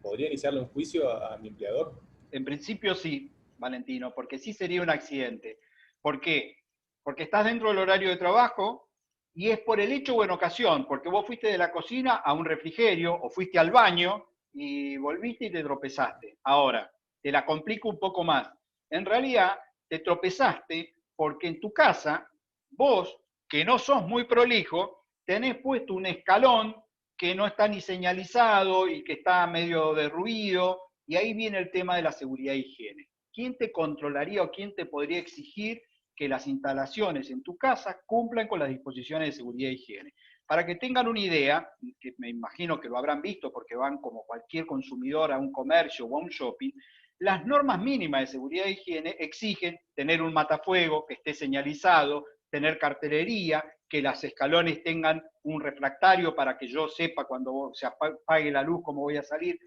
¿podría iniciarle un juicio a mi empleador? En principio sí, Valentino, porque sí sería un accidente. ¿Por qué? Porque estás dentro del horario de trabajo y es por el hecho o en ocasión, porque vos fuiste de la cocina a un refrigerio o fuiste al baño y volviste y te tropezaste. Ahora, te la complico un poco más. En realidad, te tropezaste porque en tu casa, vos, que no sos muy prolijo, tenés puesto un escalón que no está ni señalizado y que está medio derruido, y ahí viene el tema de la seguridad e higiene. ¿Quién te controlaría o quién te podría exigir que las instalaciones en tu casa cumplan con las disposiciones de seguridad e higiene? Para que tengan una idea, que me imagino que lo habrán visto porque van como cualquier consumidor a un comercio o a un shopping, las normas mínimas de seguridad e higiene exigen tener un matafuego que esté señalizado, tener cartelería, que los escalones tengan un refractario para que yo sepa cuando se apague la luz cómo voy a salir.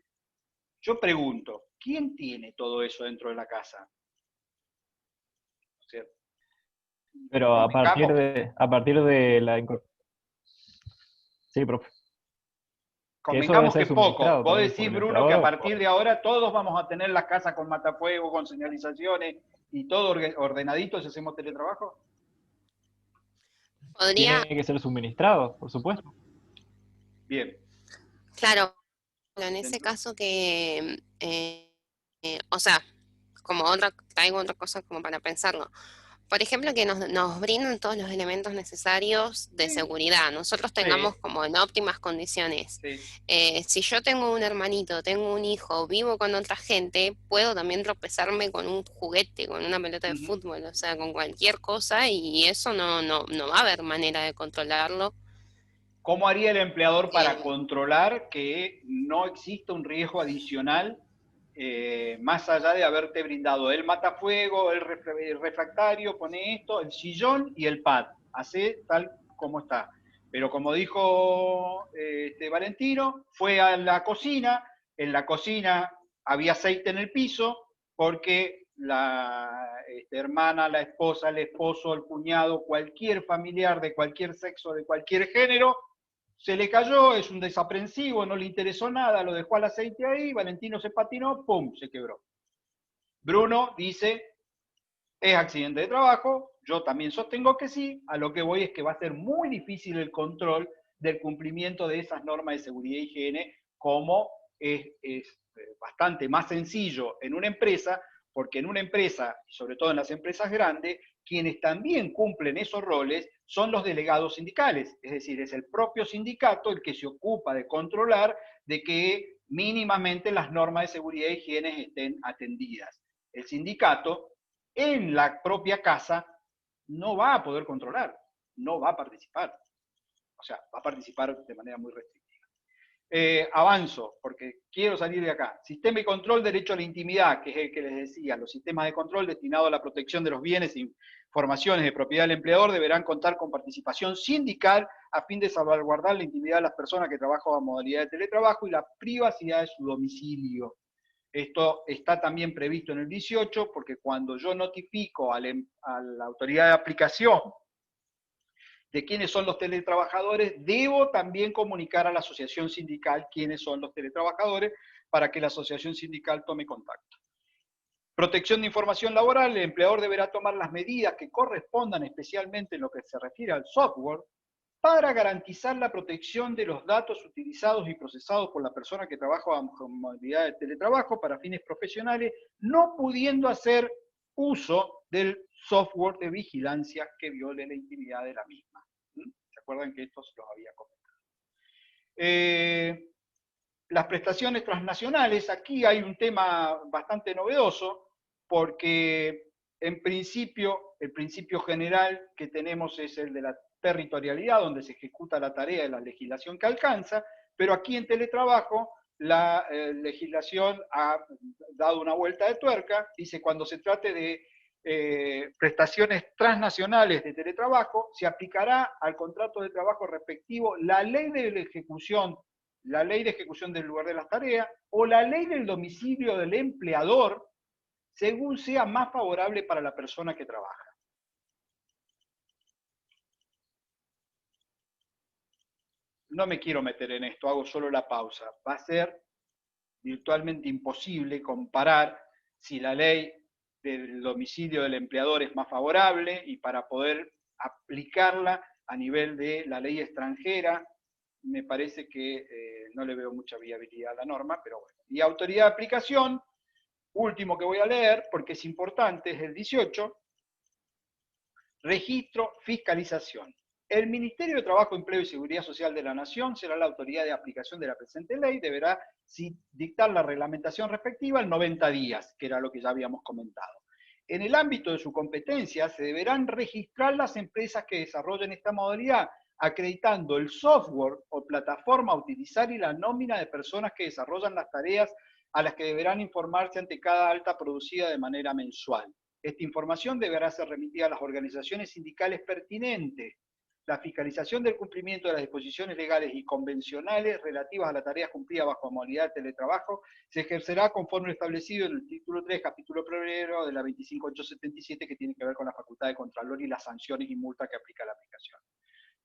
Yo pregunto, ¿quién tiene todo eso dentro de la casa? O sea, Pero a partir de la... Sí, profe. Convengamos que poco. Vos decís, Bruno, que a partir de ahora todos vamos a tener las casas con matafuego, con señalizaciones y todo ordenadito si hacemos teletrabajo. Tiene que ser suministrado, por supuesto. Bien. Claro, en ese caso que, o sea, traigo otra cosa como para pensarlo. Por ejemplo, que nos brindan todos los elementos necesarios de seguridad, nosotros tengamos como en óptimas condiciones. Si yo tengo un hermanito, tengo un hijo, vivo con otra gente, puedo también tropezarme con un juguete, con una pelota de fútbol, o sea, con cualquier cosa, y eso no va a haber manera de controlarlo. ¿Cómo haría el empleador para controlar que no exista un riesgo adicional más allá de haberte brindado el matafuego, el refractario, pone esto, el sillón y el pad, hace tal como está. Pero como dijo Valentino, fue a la cocina, en la cocina había aceite en el piso, porque la hermana, la esposa, el esposo, el cuñado, cualquier familiar de cualquier sexo, de cualquier género, se le cayó, es un desaprensivo, no le interesó nada, lo dejó al aceite ahí, Valentino se patinó, ¡pum!, se quebró. Bruno dice, es accidente de trabajo, yo también sostengo que sí, a lo que voy es que va a ser muy difícil el control del cumplimiento de esas normas de seguridad e higiene, como es bastante más sencillo en una empresa, porque en una empresa, y sobre todo en las empresas grandes, quienes también cumplen esos roles son los delegados sindicales, es decir, es el propio sindicato el que se ocupa de controlar de que mínimamente las normas de seguridad e higiene estén atendidas. El sindicato, en la propia casa, no va a poder controlar, no va a participar. O sea, va a participar de manera muy restrictiva. Avanzo, porque quiero salir de acá. Sistema y control, derecho a la intimidad, que es el que les decía. Los sistemas de control destinados a la protección de los bienes e informaciones de propiedad del empleador deberán contar con participación sindical a fin de salvaguardar la intimidad de las personas que trabajan a modalidad de teletrabajo y la privacidad de su domicilio. Esto está también previsto en el 18, porque cuando yo notifico a la autoridad de aplicación de quiénes son los teletrabajadores, debo también comunicar a la asociación sindical quiénes son los teletrabajadores para que la asociación sindical tome contacto. Protección de información laboral, el empleador deberá tomar las medidas que correspondan, especialmente en lo que se refiere al software, para garantizar la protección de los datos utilizados y procesados por la persona que trabaja bajo modalidad de teletrabajo para fines profesionales, no pudiendo hacer uso del software de vigilancia que viole la intimidad de la misma. ¿Se acuerdan que estos los había comentado? Las prestaciones transnacionales, aquí hay un tema bastante novedoso, porque en principio, el principio general que tenemos es el de la territorialidad, donde se ejecuta la tarea de la legislación que alcanza, pero aquí en teletrabajo la legislación ha dado una vuelta de tuerca, dice cuando se trate de prestaciones transnacionales de teletrabajo, se aplicará al contrato de trabajo respectivo la ley de la ejecución del lugar de las tareas o la ley del domicilio del empleador, según sea más favorable para la persona que trabaja. No me quiero meter en esto, hago solo la pausa. Va a ser virtualmente imposible comparar si la ley del domicilio del empleador es más favorable, y para poder aplicarla a nivel de la ley extranjera, me parece que no le veo mucha viabilidad a la norma, pero bueno. Y autoridad de aplicación, último que voy a leer, porque es importante, es el 18, registro, fiscalización. El Ministerio de Trabajo, Empleo y Seguridad Social de la Nación será la autoridad de aplicación de la presente ley, deberá dictar la reglamentación respectiva en 90 días, que era lo que ya habíamos comentado. En el ámbito de su competencia se deberán registrar las empresas que desarrollen esta modalidad, acreditando el software o plataforma a utilizar y la nómina de personas que desarrollan las tareas a las que deberán informarse ante cada alta producida de manera mensual. Esta información deberá ser remitida a las organizaciones sindicales pertinentes. La fiscalización del cumplimiento de las disposiciones legales y convencionales relativas a las tareas cumplidas bajo modalidad de teletrabajo se ejercerá conforme lo establecido en el título 3, capítulo primero de la 25877, que tiene que ver con la facultad de Contralor y las sanciones y multas que aplica la aplicación.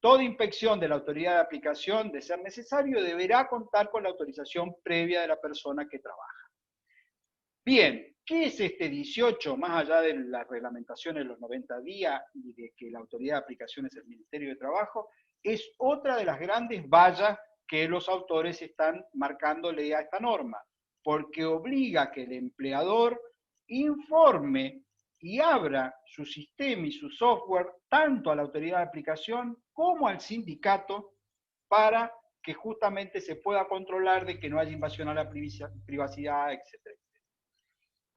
Toda inspección de la autoridad de aplicación, de ser necesario, deberá contar con la autorización previa de la persona que trabaja. Bien, ¿qué es este 18? Más allá de la reglamentación en los 90 días y de que la autoridad de aplicación es el Ministerio de Trabajo, es otra de las grandes vallas que los autores están marcándole a esta norma, porque obliga a que el empleador informe y abra su sistema y su software tanto a la autoridad de aplicación como al sindicato para que justamente se pueda controlar de que no haya invasión a la privacidad, etc.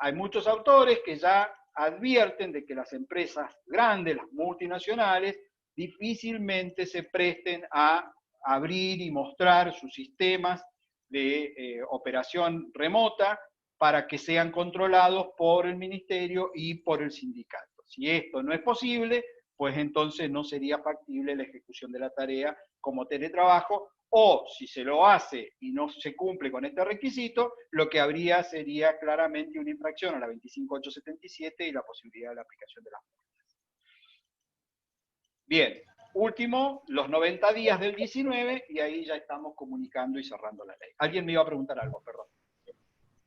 Hay muchos autores que ya advierten de que las empresas grandes, las multinacionales, difícilmente se presten a abrir y mostrar sus sistemas de operación remota, para que sean controlados por el ministerio y por el sindicato. Si esto no es posible, pues entonces no sería factible la ejecución de la tarea como teletrabajo, o si se lo hace y no se cumple con este requisito, lo que habría sería claramente una infracción a la 25877 y la posibilidad de la aplicación de las multas. Bien, último, los 90 días del 19, y ahí ya estamos comunicando y cerrando la ley. Alguien me iba a preguntar algo, perdón.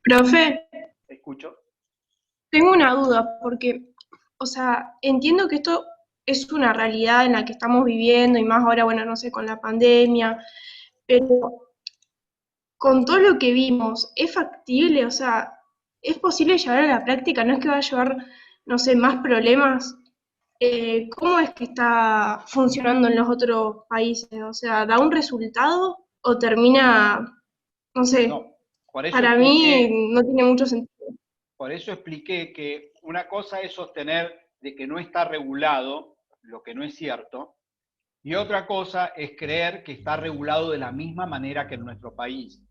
Profe, Escucho. tengo una duda, porque, o sea, entiendo que esto es una realidad en la que estamos viviendo, y más ahora, bueno, no sé, con la pandemia, pero con todo lo que vimos, ¿es factible? O sea, ¿es posible llevar a la práctica? ¿No es que va a llevar, no sé, más problemas? ¿Cómo es que está funcionando en los otros países? O sea, ¿da un resultado o termina, no sé, No, por eso para mí no tiene mucho sentido? Por eso expliqué que una cosa es sostener de que no está regulado, lo que no es cierto, y otra cosa es creer que está regulado de la misma manera que en nuestro país.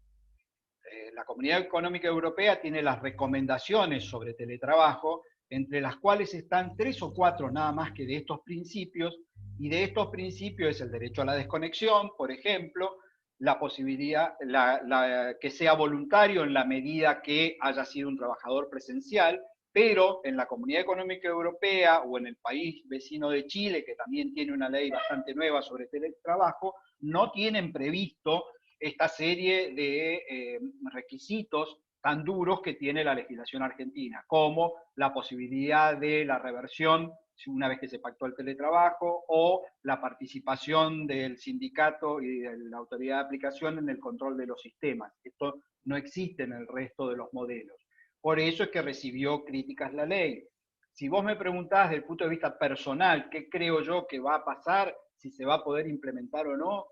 La Comunidad Económica Europea tiene las recomendaciones sobre teletrabajo, entre las cuales están 3 o 4 nada más que de estos principios, y de estos principios es el derecho a la desconexión, por ejemplo, la posibilidad, que sea voluntario en la medida que haya sido un trabajador presencial, pero en la Comunidad Económica Europea o en el país vecino de Chile, que también tiene una ley bastante nueva sobre teletrabajo, no tienen previsto esta serie de requisitos tan duros que tiene la legislación argentina, como la posibilidad de la reversión una vez que se pactó el teletrabajo, o la participación del sindicato y de la autoridad de aplicación en el control de los sistemas. Esto no existe en el resto de los modelos. Por eso es que recibió críticas la ley. Si vos me preguntás desde el punto de vista personal, ¿qué creo yo que va a pasar? Si se va a poder implementar o no,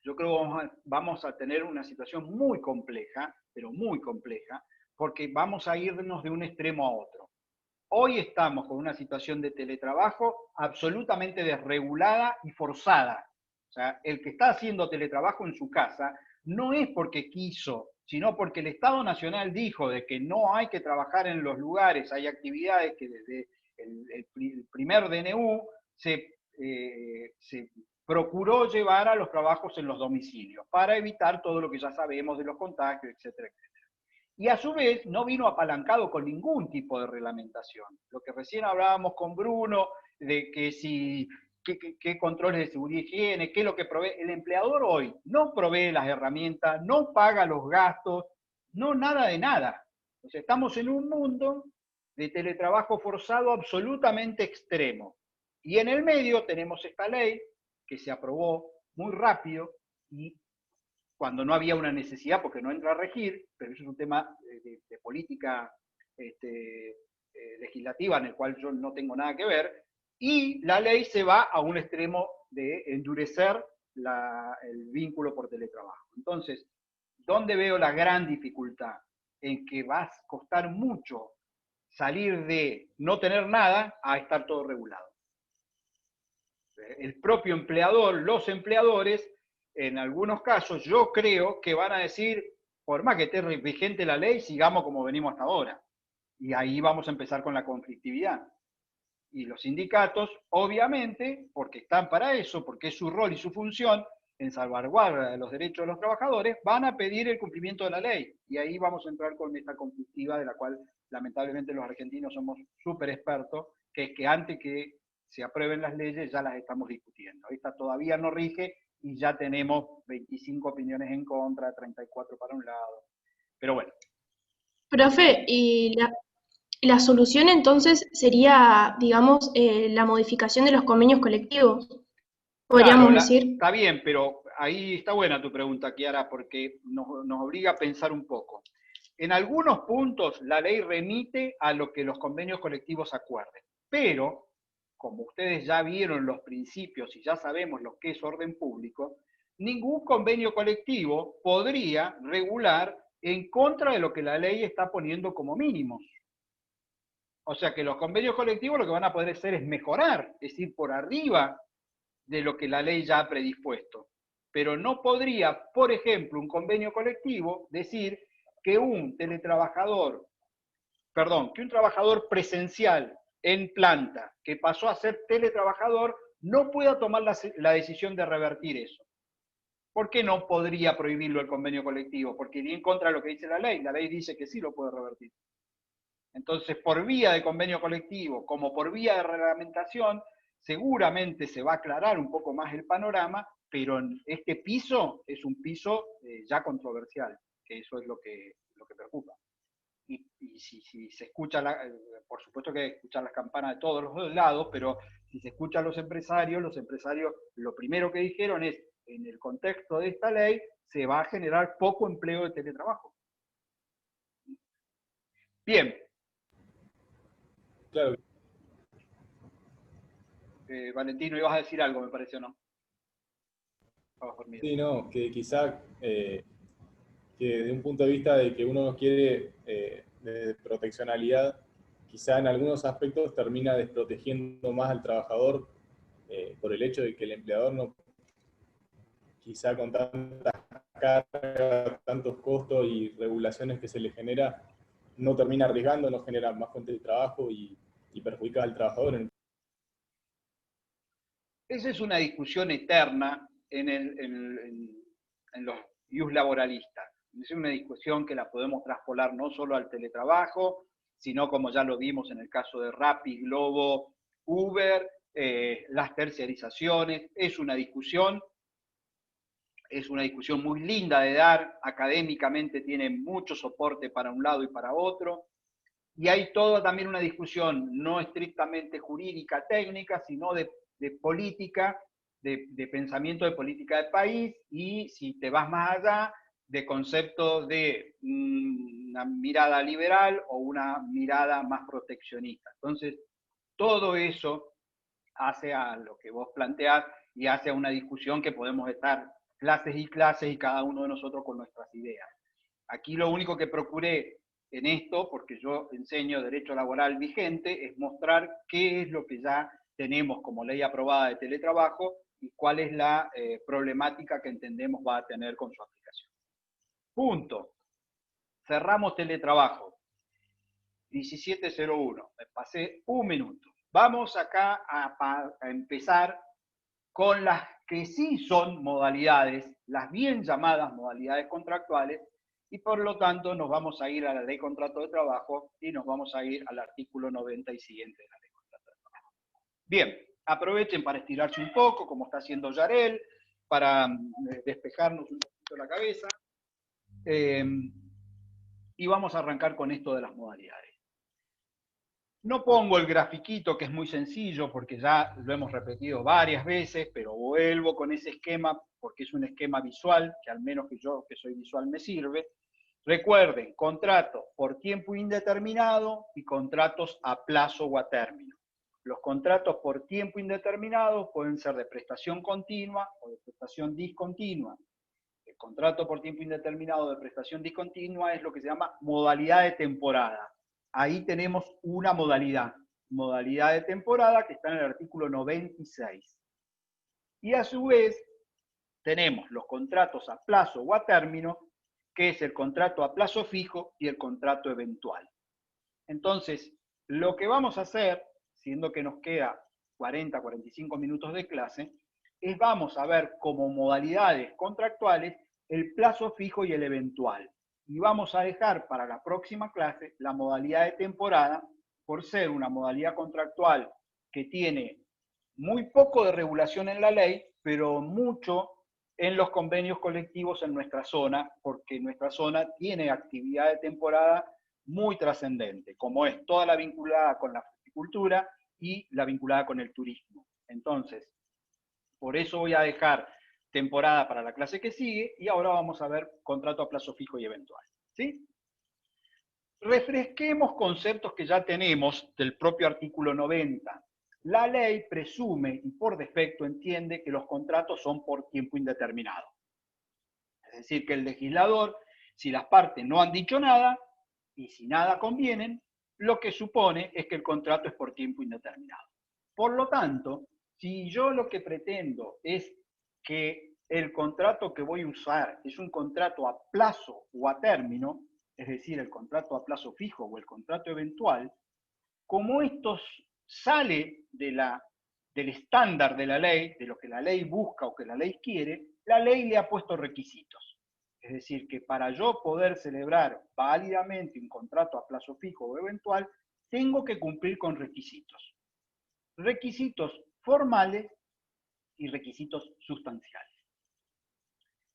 yo creo que vamos a tener una situación muy compleja, pero muy compleja, porque vamos a irnos de un extremo a otro. Hoy estamos con una situación de teletrabajo absolutamente desregulada y forzada. O sea, el que está haciendo teletrabajo en su casa no es porque quiso, sino porque el Estado Nacional dijo de que no hay que trabajar en los lugares, hay actividades que desde el primer DNU se procuró llevar a los trabajos en los domicilios, para evitar todo lo que ya sabemos de los contagios, etcétera, etcétera. Y a su vez no vino apalancado con ningún tipo de reglamentación. Lo que recién hablábamos con Bruno, de que si, qué controles de seguridad y higiene, qué es lo que provee. El empleador hoy no provee las herramientas, no paga los gastos, no nada de nada. O sea, estamos en un mundo de teletrabajo forzado absolutamente extremo. Y en el medio tenemos esta ley que se aprobó muy rápido y cuando no había una necesidad porque no entra a regir, pero eso es un tema de política legislativa en el cual yo no tengo nada que ver, y la ley se va a un extremo de endurecer el vínculo por teletrabajo. Entonces, ¿dónde veo la gran dificultad? En que va a costar mucho salir de no tener nada a estar todo regulado. El propio empleador, los empleadores, en algunos casos yo creo que van a decir, por más que esté vigente la ley, sigamos como venimos hasta ahora. Y ahí vamos a empezar con la conflictividad. Y los sindicatos, obviamente, porque están para eso, porque es su rol y su función, en salvaguarda de los derechos de los trabajadores, van a pedir el cumplimiento de la ley. Y ahí vamos a entrar con esta conflictiva de la cual lamentablemente los argentinos somos súper expertos, que es que antes que se aprueben las leyes ya las estamos discutiendo. Esta todavía no rige y ya tenemos 25 opiniones en contra, 34 para un lado. Pero bueno. Profe, ¿y la solución entonces sería, digamos, la modificación de los convenios colectivos? Podríamos Claro, decir. está bien, pero ahí está buena tu pregunta, Kiara, porque nos obliga a pensar un poco. En algunos puntos la ley remite a lo que los convenios colectivos acuerden, pero como ustedes ya vieron los principios y ya sabemos lo que es orden público, ningún convenio colectivo podría regular en contra de lo que la ley está poniendo como mínimos. O sea que los convenios colectivos lo que van a poder hacer es mejorar, es ir por arriba de lo que la ley ya ha predispuesto. Pero no podría, por ejemplo, un convenio colectivo decir que un trabajador presencial en planta que pasó a ser teletrabajador no pueda tomar la decisión de revertir eso. ¿Por qué no podría prohibirlo el convenio colectivo? Porque iría en contra de lo que dice la ley. La ley dice que sí lo puede revertir. Entonces, por vía de convenio colectivo, como por vía de reglamentación, seguramente se va a aclarar un poco más el panorama, pero este piso es un piso ya controversial, que eso es lo que preocupa. Y si se escucha, por supuesto que hay que escuchar las campanas de todos los lados, pero si se escucha a los empresarios lo primero que dijeron es, en el contexto de esta ley, se va a generar poco empleo de teletrabajo. Bien. Claro. Valentino, ibas a decir algo, me pareció, ¿no? Sí, no, que quizá que desde un punto de vista de que uno quiere de proteccionalidad, quizá en algunos aspectos termina desprotegiendo más al trabajador por el hecho de que el empleador no, quizá con tantas cargas, tantos costos y regulaciones que se le genera, no termina arriesgando, no genera más fuentes de trabajo y perjudica al trabajador. Esa es una discusión eterna en los IUS laboralistas. Es una discusión que la podemos traspolar no solo al teletrabajo, sino como ya lo vimos en el caso de Rappi, Globo, Uber, las terciarizaciones. Es una discusión muy linda de dar, académicamente tiene mucho soporte para un lado y para otro, y hay toda también una discusión no estrictamente jurídica, técnica, sino de política, de pensamiento de política de país, y si te vas más allá, de conceptos de una mirada liberal o una mirada más proteccionista. Entonces, todo eso hace a lo que vos planteás y hace a una discusión que podemos estar clases y clases y cada uno de nosotros con nuestras ideas. Aquí lo único que procuré en esto, porque yo enseño derecho laboral vigente, es mostrar qué es lo que ya tenemos como ley aprobada de teletrabajo y cuál es la problemática que entendemos va a tener con su aplicación. Punto. Cerramos teletrabajo. 17:01. Me pasé un minuto. Vamos acá a empezar con las que sí son modalidades, las bien llamadas modalidades contractuales, y por lo tanto nos vamos a ir a la ley contrato de trabajo y nos vamos a ir al artículo 90 y siguiente de la ley contrato de trabajo. Bien, aprovechen para estirarse un poco, como está haciendo Yarel, para despejarnos un poquito la cabeza. Y vamos a arrancar con esto de las modalidades. No pongo el grafiquito, que es muy sencillo, porque ya lo hemos repetido varias veces, pero vuelvo con ese esquema, porque es un esquema visual, que al menos que yo, que soy visual, me sirve. Recuerden, contratos por tiempo indeterminado y contratos a plazo o a término. Los contratos por tiempo indeterminado pueden ser de prestación continua o de prestación discontinua. El contrato por tiempo indeterminado de prestación discontinua es lo que se llama modalidad de temporada. Ahí tenemos una modalidad de temporada que está en el artículo 96. Y a su vez tenemos los contratos a plazo o a término, que es el contrato a plazo fijo y el contrato eventual. Entonces, lo que vamos a hacer, siendo que nos queda 40, 45 minutos de clase, es vamos a ver como modalidades contractuales el plazo fijo y el eventual. Y vamos a dejar para la próxima clase la modalidad de temporada, por ser una modalidad contractual que tiene muy poco de regulación en la ley, pero mucho en los convenios colectivos en nuestra zona, porque nuestra zona tiene actividad de temporada muy trascendente, como es toda la vinculada con la fruticultura y la vinculada con el turismo. Entonces, por eso voy a dejar temporada para la clase que sigue, y ahora vamos a ver contrato a plazo fijo y eventual. ¿Sí? Refresquemos conceptos que ya tenemos del propio artículo 90. La ley presume y por defecto entiende que los contratos son por tiempo indeterminado. Es decir, que el legislador, si las partes no han dicho nada y si nada convienen, lo que supone es que el contrato es por tiempo indeterminado. Por lo tanto, si yo lo que pretendo es que el contrato que voy a usar es un contrato a plazo o a término, es decir, el contrato a plazo fijo o el contrato eventual, como esto sale del estándar de la ley, de lo que la ley busca o que la ley quiere, la ley le ha puesto requisitos. Es decir, que para yo poder celebrar válidamente un contrato a plazo fijo o eventual, tengo que cumplir con requisitos. Requisitos formales y requisitos sustanciales.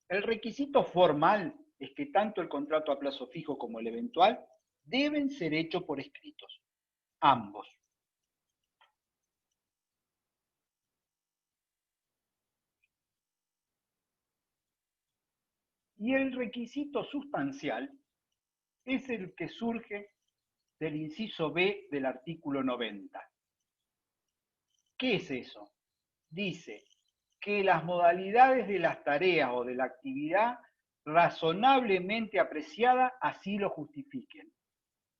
El requisito formal es que tanto el contrato a plazo fijo como el eventual deben ser hechos por escritos, ambos. Y el requisito sustancial es el que surge del inciso B del artículo 90. ¿Qué es eso? Dice que las modalidades de las tareas o de la actividad razonablemente apreciada así lo justifiquen.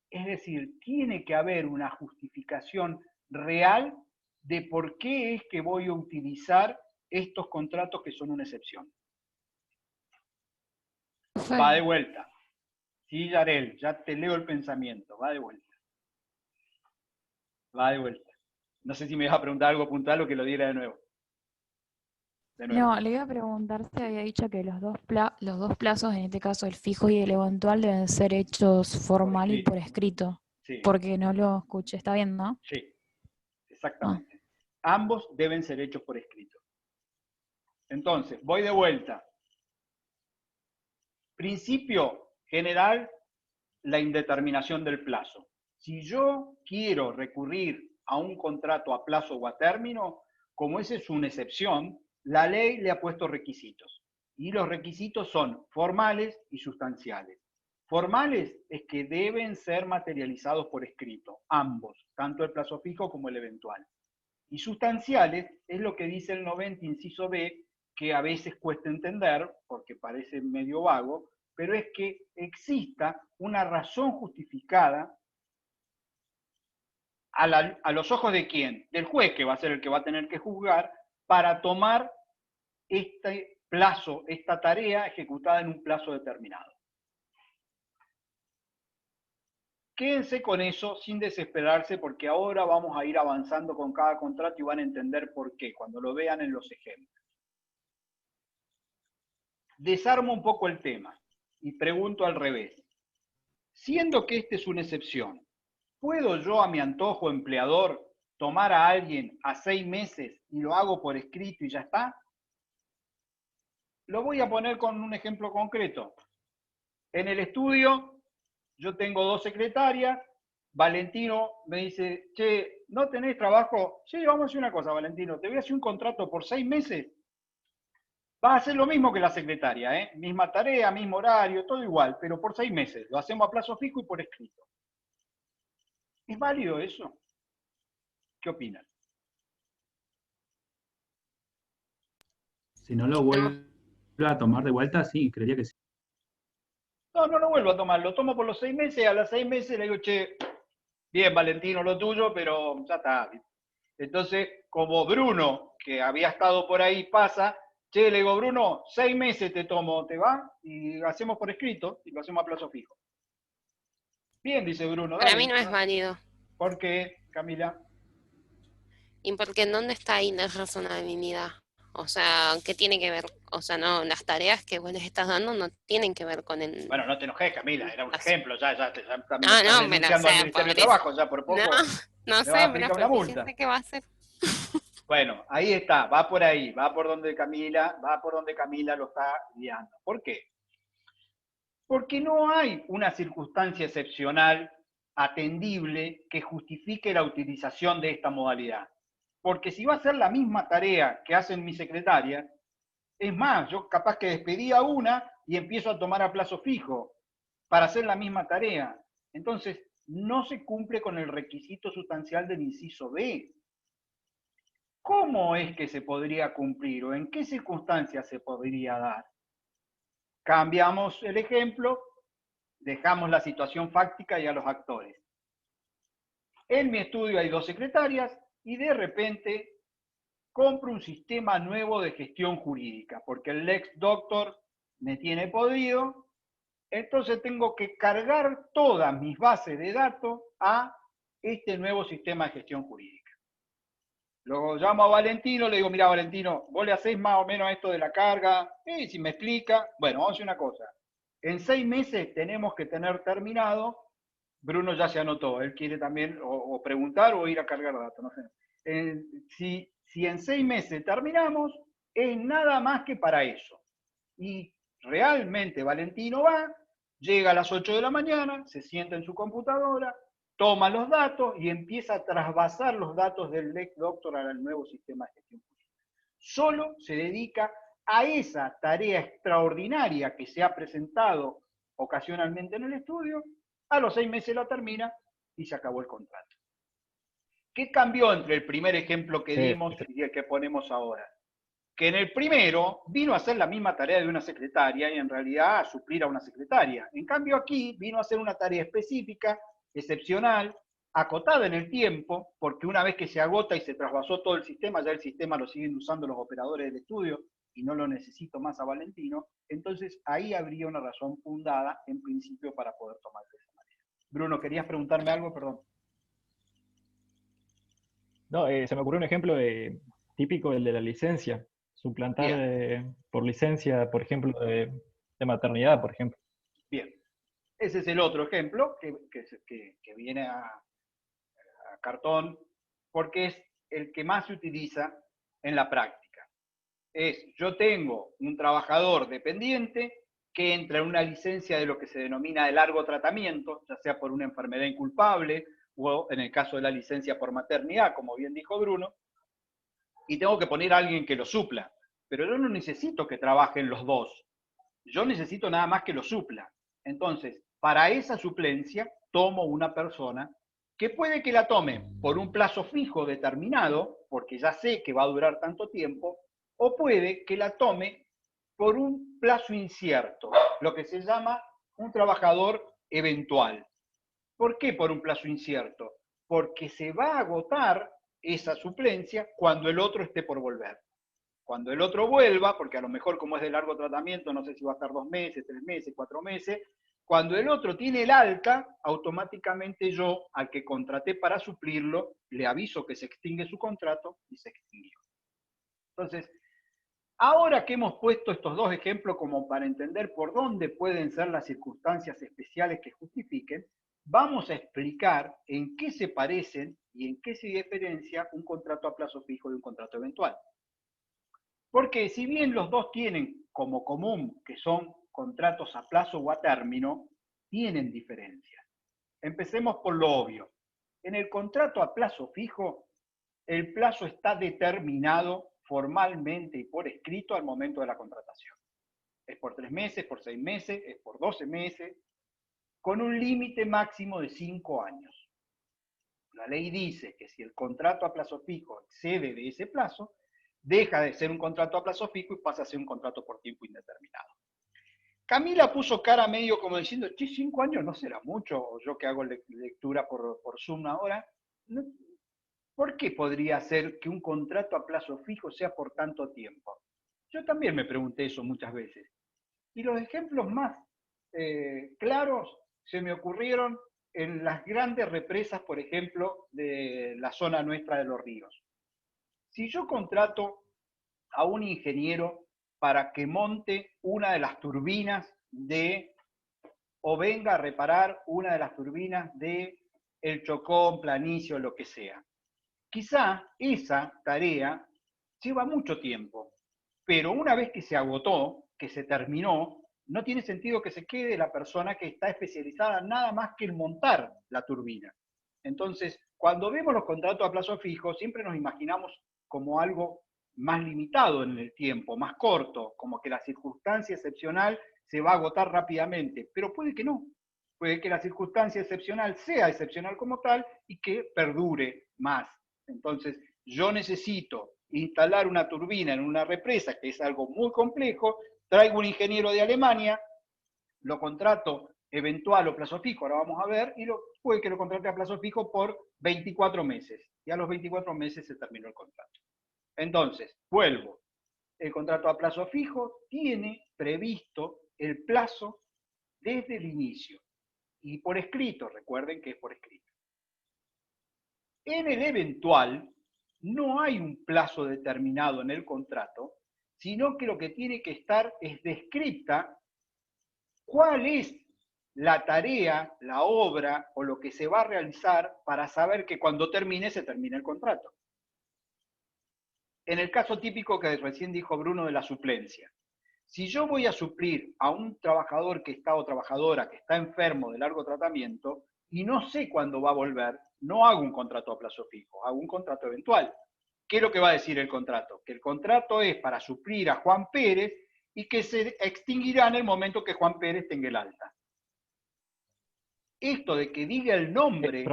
Es decir, tiene que haber una justificación real de por qué es que voy a utilizar estos contratos que son una excepción. Va de vuelta. Sí, Yarel, ya te leo el pensamiento. Va de vuelta. Va de vuelta. No sé si me vas a preguntar algo puntual o que lo diera de nuevo. No, le iba a preguntar si había dicho que los dos plazos, en este caso el fijo y el eventual, deben ser hechos formal y por escrito. Sí. Porque no lo escuché. ¿Está bien, no? Sí, exactamente. Ambos deben ser hechos por escrito. Entonces, voy de vuelta. Principio general, la indeterminación del plazo. Si yo quiero recurrir a un contrato a plazo o a término, como esa es una excepción, la ley le ha puesto requisitos. Y los requisitos son formales y sustanciales. Formales es que deben ser materializados por escrito, ambos, tanto el plazo fijo como el eventual. Y sustanciales es lo que dice el 90, inciso B, que a veces cuesta entender, porque parece medio vago, pero es que exista una razón justificada a los ojos de quién, del juez, que va a ser el que va a tener que juzgar, para tomar este plazo, esta tarea ejecutada en un plazo determinado. Quédense con eso sin desesperarse, porque ahora vamos a ir avanzando con cada contrato y van a entender por qué, cuando lo vean en los ejemplos. Desarmo un poco el tema y pregunto al revés. Siendo que esta es una excepción, ¿puedo yo a mi antojo empleador tomar a alguien a 6 meses y lo hago por escrito y ya está? Lo voy a poner con un ejemplo concreto. En el estudio yo tengo 2 secretarias, Valentino me dice, che, ¿no tenés trabajo? Sí, vamos a hacer una cosa, Valentino, te voy a hacer un contrato por 6 meses. Vas a hacer lo mismo que la secretaria, ¿eh? Misma tarea, mismo horario, todo igual, pero por 6 meses. Lo hacemos a plazo fijo y por escrito. ¿Es válido eso? ¿Qué opinan? Si no lo vuelve a tomar de vuelta, sí, creería que sí. No, no lo vuelvo a tomar. Lo tomo por los 6 meses. A los 6 meses le digo, che, bien, Valentino, lo tuyo, pero ya está. Entonces, como Bruno, que había estado por ahí, pasa, che, le digo, Bruno, 6 meses te tomo, ¿te va? Y lo hacemos por escrito y lo hacemos a plazo fijo. Bien, dice Bruno. Para dale. mí no es válido. ¿Por qué, Camila? ¿Y porque en dónde está ahí la razonabilidad? O sea, ¿qué tiene que ver? O sea, no, las tareas que vos les estás dando no tienen que ver con el... Bueno, no te enojes, Camila, era un ejemplo, ya también Ah, estás no, me la denunciando al sé, Ministerio de por eso. Trabajo, ya por poco No le vas sé, a pero aplicar una multa. fíjense qué va a hacer. Bueno, ahí está, va por ahí, va por donde Camila lo está guiando. ¿Por qué? Porque no hay una circunstancia excepcional atendible que justifique la utilización de esta modalidad. Porque si va a ser la misma tarea que hacen mis secretarias, es más, yo capaz que despedí a una y empiezo a tomar a plazo fijo para hacer la misma tarea. Entonces, no se cumple con el requisito sustancial del inciso B. ¿Cómo es que se podría cumplir o en qué circunstancias se podría dar? Cambiamos el ejemplo, dejamos la situación fáctica y a los actores. En mi estudio hay 2 secretarias y de repente compro un sistema nuevo de gestión jurídica, porque el ex doctor me tiene podrido entonces tengo que cargar todas mis bases de datos a este nuevo sistema de gestión jurídica. Luego llamo a Valentino, le digo, mira Valentino, vos le hacés más o menos esto de la carga, y si me explica, bueno, vamos a hacer una cosa. En 6 meses tenemos que tener terminado, Bruno ya se anotó, él quiere también o preguntar o ir a cargar datos, no sé. Si en 6 meses terminamos, es nada más que para eso. Y realmente Valentino va, llega a las 8 de la mañana, se sienta en su computadora, toma los datos y empieza a trasvasar los datos del Lex Doctor al nuevo sistema de gestión jurídica. Solo se dedica a esa tarea extraordinaria que se ha presentado ocasionalmente en el estudio, a los 6 meses lo termina y se acabó el contrato. ¿Qué cambió entre el primer ejemplo que dimos y el que ponemos ahora? Que en el primero vino a hacer la misma tarea de una secretaria y en realidad a suplir a una secretaria. En cambio aquí vino a hacer una tarea específica, excepcional, acotada en el tiempo, porque una vez que se agota y se trasvasó todo el sistema, ya el sistema lo siguen usando los operadores del estudio y no lo necesito más a Valentino, entonces ahí habría una razón fundada en principio para poder tomar de esa manera. Bruno, ¿querías preguntarme algo? Perdón. No, se me ocurrió un ejemplo típico, el de la licencia. Suplantar por licencia, por ejemplo, de maternidad, por ejemplo. Bien. Ese es el otro ejemplo que viene a cartón, porque es el que más se utiliza en la práctica. Yo tengo un trabajador dependiente que entra en una licencia de lo que se denomina de largo tratamiento, ya sea por una enfermedad inculpable o en el caso de la licencia por maternidad, como bien dijo Bruno, y tengo que poner a alguien que lo supla. Pero yo no necesito que trabajen los dos. Yo necesito nada más que lo supla. Entonces, para esa suplencia, tomo una persona que puede que la tome por un plazo fijo determinado, porque ya sé que va a durar tanto tiempo, o puede que la tome por un plazo incierto, lo que se llama un trabajador eventual. ¿Por qué por un plazo incierto? Porque se va a agotar esa suplencia cuando el otro esté por volver. Cuando el otro vuelva, porque a lo mejor como es de largo tratamiento, no sé si va a estar 2 meses, 3 meses, 4 meses, cuando el otro tiene el alta, automáticamente yo, al que contraté para suplirlo, le aviso que se extingue su contrato y se extinguió. Entonces, ahora que hemos puesto estos dos ejemplos como para entender por dónde pueden ser las circunstancias especiales que justifiquen, vamos a explicar en qué se parecen y en qué se diferencia un contrato a plazo fijo de un contrato eventual. Porque si bien los dos tienen como común que son contratos a plazo o a término, tienen diferencias. Empecemos por lo obvio. En el contrato a plazo fijo, el plazo está determinado formalmente y por escrito al momento de la contratación. Es por 3 meses, por 6 meses, es por 12 meses, con un límite máximo de 5 años. La ley dice que si el contrato a plazo fijo excede de ese plazo, deja de ser un contrato a plazo fijo y pasa a ser un contrato por tiempo indeterminado. Camila puso cara medio como diciendo, 5 años no será mucho, o yo que hago lectura por Zoom ahora, ¿por qué podría ser que un contrato a plazo fijo sea por tanto tiempo? Yo también me pregunté eso muchas veces. Y los ejemplos más claros se me ocurrieron en las grandes represas, por ejemplo, de la zona nuestra de los ríos. Si yo contrato a un ingeniero para que monte una de las turbinas o venga a reparar una de las turbinas de El Chocón, Planicio, lo que sea. Quizá esa tarea lleva mucho tiempo, pero una vez que se agotó, que se terminó, no tiene sentido que se quede la persona que está especializada nada más que en montar la turbina. Entonces, cuando vemos los contratos a plazo fijo, siempre nos imaginamos como algo más limitado en el tiempo, más corto, como que la circunstancia excepcional se va a agotar rápidamente, pero puede que no. Puede que la circunstancia excepcional sea excepcional como tal y que perdure más. Entonces, yo necesito instalar una turbina en una represa, que es algo muy complejo, traigo un ingeniero de Alemania, lo contrato eventual o plazo fijo, ahora vamos a ver, y puede que lo contrate a plazo fijo por 24 meses. Y a los 24 meses se terminó el contrato. Entonces, vuelvo. El contrato a plazo fijo tiene previsto el plazo desde el inicio. Y por escrito, recuerden que es por escrito. En el eventual, no hay un plazo determinado en el contrato, sino que lo que tiene que estar es descrita cuál es la tarea, la obra o lo que se va a realizar para saber que cuando termine, se termina el contrato. En el caso típico que recién dijo Bruno de la suplencia, si yo voy a suplir a un trabajador que está o trabajadora que está enfermo de largo tratamiento y no sé cuándo va a volver, no hago un contrato a plazo fijo, hago un contrato eventual. ¿Qué es lo que va a decir el contrato? Que el contrato es para suplir a Juan Pérez y que se extinguirá en el momento que Juan Pérez tenga el alta. Esto de que diga el nombre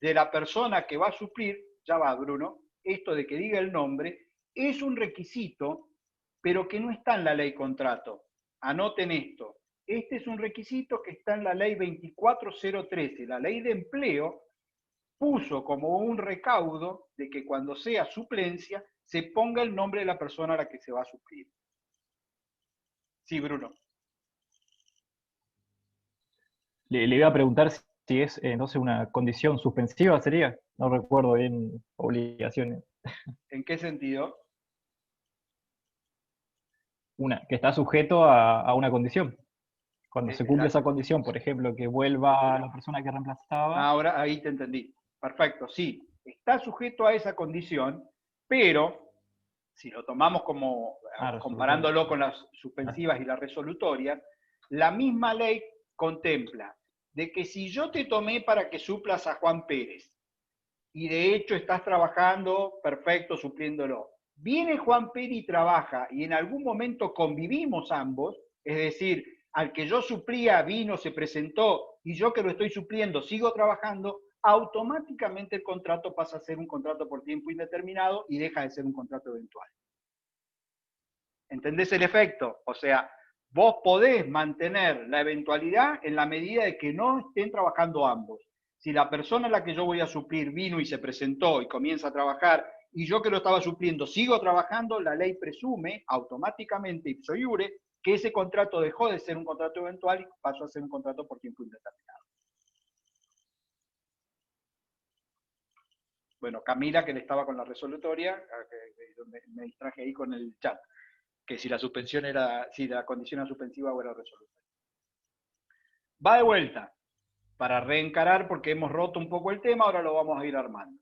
de la persona que va a suplir, ya va Bruno, esto de que diga el nombre es un requisito, pero que no está en la ley contrato. Anoten esto. Este es un requisito que está en la ley 24013, la ley de empleo, puso como un recaudo de que cuando sea suplencia se ponga el nombre de la persona a la que se va a suplir. Sí, Bruno. Le iba a preguntar si es entonces una condición suspensiva, ¿sería? No recuerdo bien obligaciones. ¿En qué sentido? Que está sujeto a una condición. Cuando se cumple esa condición, por ejemplo, que vuelva la persona que reemplazaba. Ahora ahí te entendí. Perfecto, sí. Está sujeto a esa condición, pero si lo tomamos como comparándolo con las suspensivas y las resolutorias, la misma ley contempla de que si yo te tomé para que suplas a Juan Pérez, y de hecho estás trabajando perfecto supliéndolo, viene Juan Pérez y trabaja, y en algún momento convivimos ambos, es decir, al que yo suplía vino, se presentó, y yo que lo estoy supliendo sigo trabajando, automáticamente el contrato pasa a ser un contrato por tiempo indeterminado y deja de ser un contrato eventual. ¿Entendés el efecto? O sea, vos podés mantener la eventualidad en la medida de que no estén trabajando ambos. Si la persona a la que yo voy a suplir vino y se presentó y comienza a trabajar, y yo que lo estaba supliendo sigo trabajando, la ley presume automáticamente, ipso iure, que ese contrato dejó de ser un contrato eventual y pasó a ser un contrato por tiempo indeterminado. Bueno, Camila, que le estaba con la resolutoria, me distraje ahí con el chat, que si la suspensión era, si la condición era suspensiva o era resolutoria. Va de vuelta, para reencarar, porque hemos roto un poco el tema, ahora lo vamos a ir armando.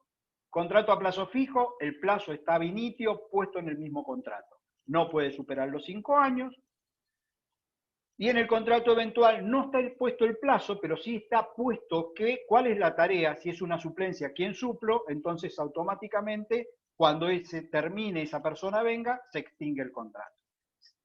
Contrato a plazo fijo, el plazo está ab initio, puesto en el mismo contrato. No puede superar los 5 años. Y en el contrato eventual no está puesto el plazo, pero sí está puesto que cuál es la tarea, si es una suplencia, quién suplo, entonces automáticamente cuando se termine, esa persona venga, se extingue el contrato.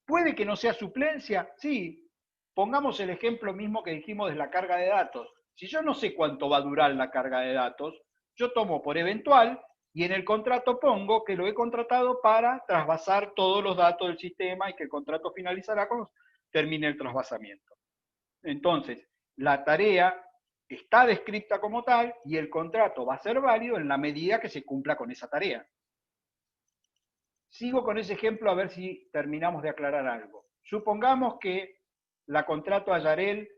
¿Puede que no sea suplencia? Sí. Pongamos el ejemplo mismo que dijimos de la carga de datos. Si yo no sé cuánto va a durar la carga de datos, yo tomo por eventual y en el contrato pongo que lo he contratado para trasvasar todos los datos del sistema y que el contrato finalizará cuando termine el trasvasamiento. Entonces, la tarea está descrita como tal y el contrato va a ser válido en la medida que se cumpla con esa tarea. Sigo con ese ejemplo a ver si terminamos de aclarar algo. Supongamos que la contrato a Yarel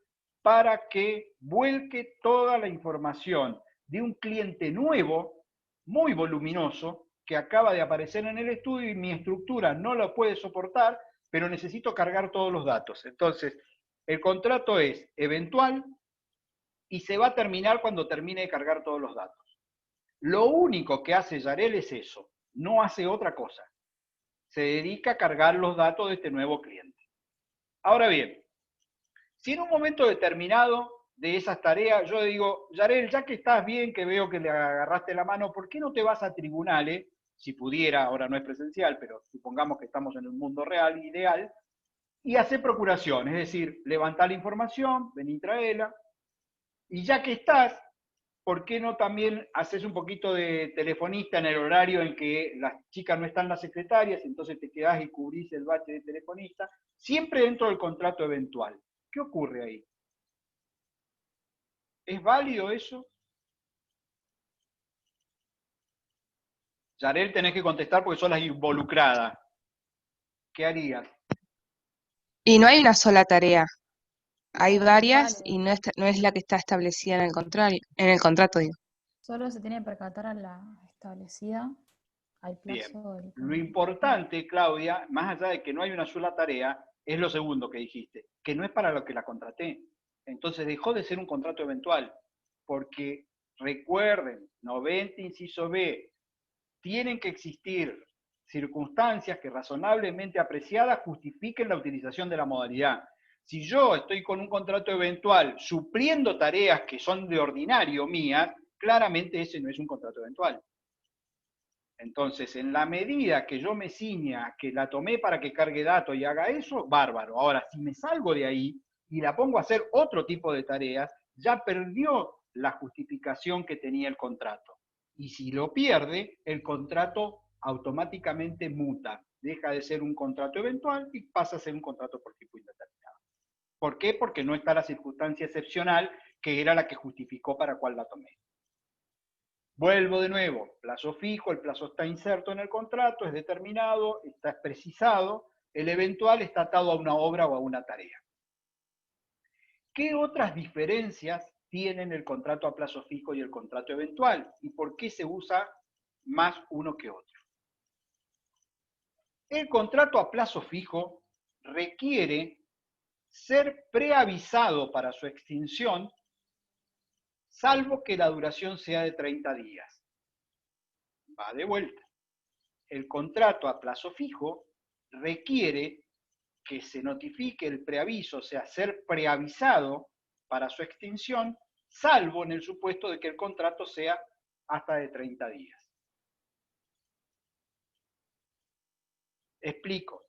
para que vuelque toda la información de un cliente nuevo, muy voluminoso, que acaba de aparecer en el estudio y mi estructura no lo puede soportar, pero necesito cargar todos los datos. Entonces, el contrato es eventual y se va a terminar cuando termine de cargar todos los datos. Lo único que hace Yarel es eso, no hace otra cosa. Se dedica a cargar los datos de este nuevo cliente. Ahora bien, si en un momento determinado de esas tareas yo digo, Yarel, ya que estás bien, que veo que le agarraste la mano, ¿por qué no te vas a tribunales? Si pudiera, ahora no es presencial, pero supongamos que estamos en un mundo real, ideal, y hacer procuración, es decir, levantar la información, vení, traela, y ya que estás, ¿por qué no también haces un poquito de telefonista en el horario en que las chicas no están las secretarias, entonces te quedás y cubrís el bache de telefonista, siempre dentro del contrato eventual? ¿Qué ocurre ahí? ¿Es válido eso? Yarel, tenés que contestar porque sos la involucrada. ¿Qué harías? Y no hay una sola tarea. hay varias y no es la que está establecida en el contrato, digo. Solo se tiene que percatar a la establecida al Bien. plazo del Lo importante, Claudia, más allá de que no hay una sola tarea, es lo segundo que dijiste, que no es para lo que la contraté. Entonces dejó de ser un contrato eventual, porque recuerden, 90 inciso B, tienen que existir circunstancias que razonablemente apreciadas justifiquen la utilización de la modalidad. Si yo estoy con un contrato eventual supliendo tareas que son de ordinario mías, claramente ese no es un contrato eventual. Entonces, en la medida que yo me ciña, que la tomé para que cargue datos y haga eso, bárbaro. Ahora, si me salgo de ahí y la pongo a hacer otro tipo de tareas, ya perdió la justificación que tenía el contrato. Y si lo pierde, el contrato automáticamente muta. Deja de ser un contrato eventual y pasa a ser un contrato por tiempo indeterminado. ¿Por qué? Porque no está la circunstancia excepcional que era la que justificó para cuál la tomé. Vuelvo de nuevo, plazo fijo, el plazo está inserto en el contrato, es determinado, está precisado, el eventual está atado a una obra o a una tarea. ¿Qué otras diferencias tienen el contrato a plazo fijo y el contrato eventual? ¿Y por qué se usa más uno que otro? El contrato a plazo fijo requiere ser preavisado para su extinción, salvo que la duración sea de 30 días. Va de vuelta. El contrato a plazo fijo requiere que se notifique el preaviso, o sea, ser preavisado para su extinción, salvo en el supuesto de que el contrato sea hasta de 30 días. Explico.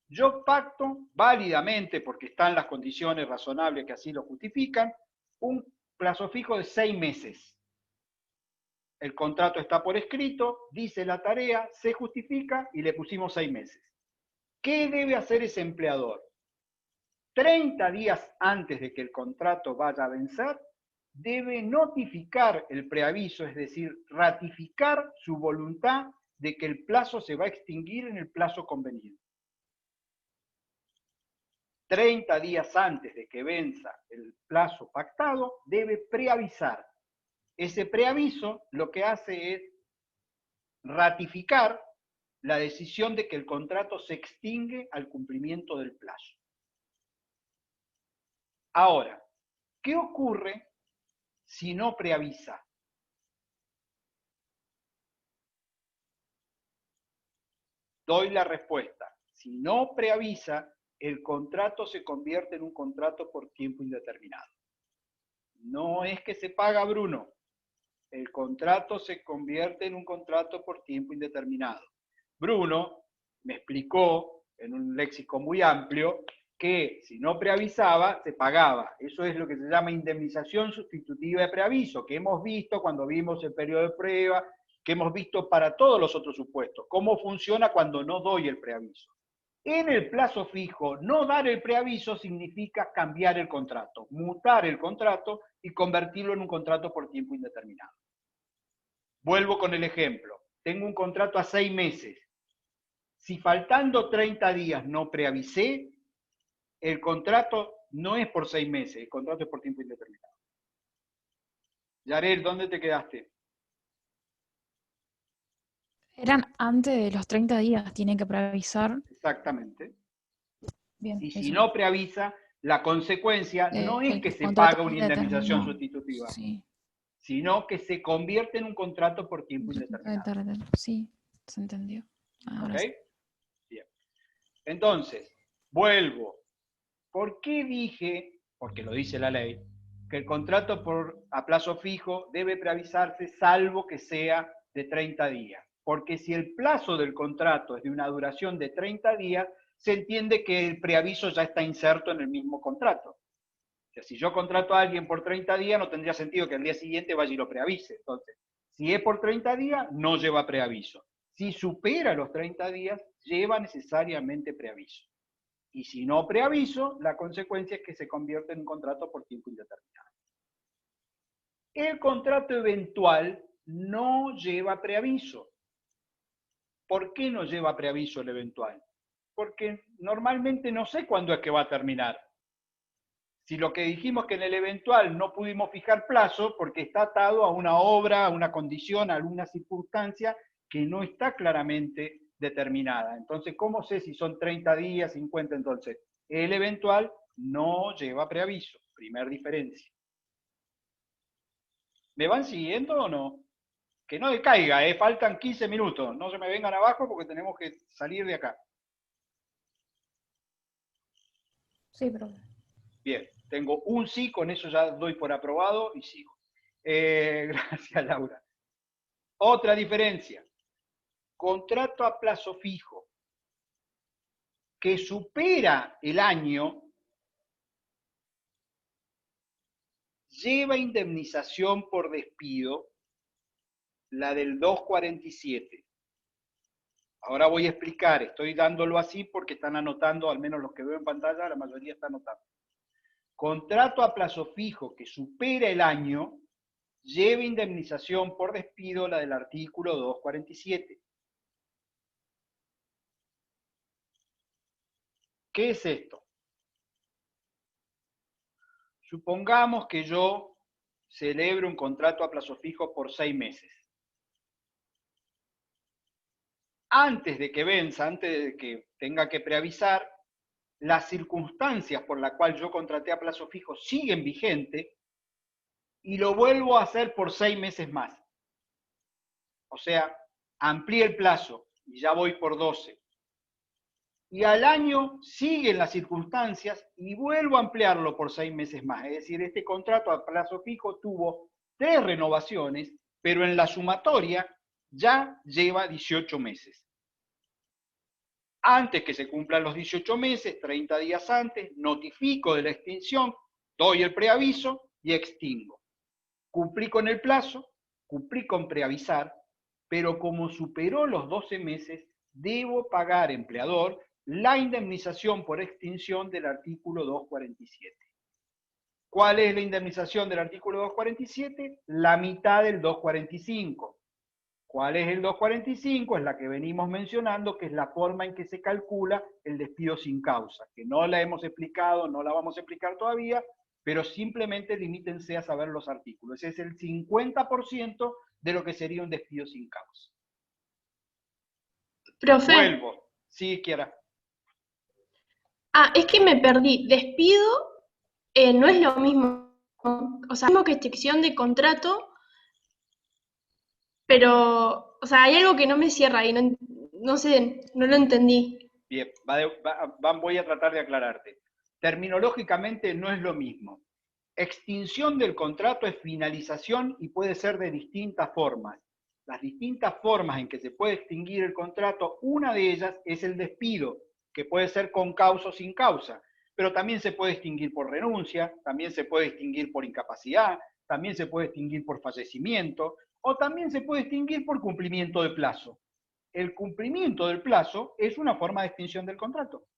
Yo pacto válidamente, porque están las condiciones razonables que así lo justifican, un plazo fijo de 6 meses. El contrato está por escrito, dice la tarea, se justifica y le pusimos 6 meses. ¿Qué debe hacer ese empleador? 30 días antes de que el contrato vaya a vencer, debe notificar el preaviso, es decir, ratificar su voluntad de que el plazo se va a extinguir en el plazo convenido. 30 días antes de que venza el plazo pactado, debe preavisar. Ese preaviso lo que hace es ratificar la decisión de que el contrato se extingue al cumplimiento del plazo. Ahora, ¿qué ocurre si no preavisa? Doy la respuesta. Si no preavisa, el contrato se convierte en un contrato por tiempo indeterminado. No es que se paga, Bruno. El contrato se convierte en un contrato por tiempo indeterminado. Bruno me explicó en un léxico muy amplio que si no preavisaba, se pagaba. Eso es lo que se llama indemnización sustitutiva de preaviso, que hemos visto cuando vimos el periodo de prueba, que hemos visto para todos los otros supuestos. ¿Cómo funciona cuando no doy el preaviso? En el plazo fijo, no dar el preaviso significa cambiar el contrato, mutar el contrato y convertirlo en un contrato por tiempo indeterminado. Vuelvo con el ejemplo. Tengo un contrato a 6 meses. Si faltando 30 días no preavisé, el contrato no es por 6 meses, el contrato es por tiempo indeterminado. Yarel, ¿dónde te quedaste? Eran antes de los 30 días, tienen que preavisar. Exactamente. Bien, y si eso. no preavisa, la consecuencia no es que se contrato paga una indemnización indeterminado. sustitutiva, Sí. sino que se convierte en un contrato por tiempo indeterminado. Sí, se entendió. Ahora ¿Ok? sí. Bien. Entonces, vuelvo. ¿Por qué dije, porque lo dice la ley, que el contrato a plazo fijo debe preavisarse salvo que sea de 30 días? Porque si el plazo del contrato es de una duración de 30 días, se entiende que el preaviso ya está inserto en el mismo contrato. O sea, si yo contrato a alguien por 30 días, no tendría sentido que al día siguiente vaya y lo preavise. Entonces, si es por 30 días, no lleva preaviso. Si supera los 30 días, lleva necesariamente preaviso. Y si no preaviso, la consecuencia es que se convierte en un contrato por tiempo indeterminado. El contrato eventual no lleva preaviso. ¿Por qué no lleva preaviso el eventual? Porque normalmente no sé cuándo es que va a terminar. Si lo que dijimos que en el eventual no pudimos fijar plazo porque está atado a una obra, a una condición, a alguna circunstancia que no está claramente determinada. Entonces, ¿cómo sé si son 30 días, 50? Entonces, el eventual no lleva preaviso. Primer diferencia. ¿Me van siguiendo o no? Que no decaiga, faltan 15 minutos. No se me vengan abajo porque tenemos que salir de acá. Sí, profe. Bien, tengo un sí, con eso ya doy por aprobado y sigo. Gracias, Laura. Otra diferencia. Contrato a plazo fijo que supera el año lleva indemnización por despido, la del 247. Ahora voy a explicar, estoy dándolo así porque están anotando, al menos los que veo en pantalla, la mayoría está anotando. Contrato a plazo fijo que supera el año lleva indemnización por despido, la del artículo 247. ¿Qué es esto? Supongamos que yo celebro un contrato a plazo fijo por 6 meses. Antes de que venza, antes de que tenga que preavisar, las circunstancias por las cuales yo contraté a plazo fijo siguen vigentes y lo vuelvo a hacer por 6 meses más. O sea, amplié el plazo y ya voy por 12. Y al año siguen las circunstancias y vuelvo a ampliarlo por 6 meses más. Es decir, este contrato a plazo fijo tuvo 3 renovaciones, pero en la sumatoria ya lleva 18 meses. Antes que se cumplan los 18 meses, 30 días antes, notifico de la extinción, doy el preaviso y extingo. Cumplí con el plazo, cumplí con preavisar, pero como superó los 12 meses, debo pagar, empleador, la indemnización por extinción del artículo 247. ¿Cuál es la indemnización del artículo 247? La mitad del 245. ¿Cuál es el 245? Es la que venimos mencionando, que es la forma en que se calcula el despido sin causa, que no la hemos explicado, no la vamos a explicar todavía, pero simplemente limítense a saber los artículos. Ese es el 50% de lo que sería un despido sin causa. Profe. Vuelvo. Sí, Kiara. Es que me perdí. Despido no es lo mismo. O sea, mismo que extinción de contrato, pero, o sea, hay algo que no me cierra y no sé, no lo entendí. Bien, voy a tratar de aclararte. Terminológicamente no es lo mismo. Extinción del contrato es finalización y puede ser de distintas formas. Las distintas formas en que se puede extinguir el contrato, una de ellas es el despido, que puede ser con causa o sin causa, pero también se puede extinguir por renuncia, también se puede extinguir por incapacidad, también se puede extinguir por fallecimiento, o también se puede extinguir por cumplimiento de plazo. El cumplimiento del plazo es una forma de extinción del contrato.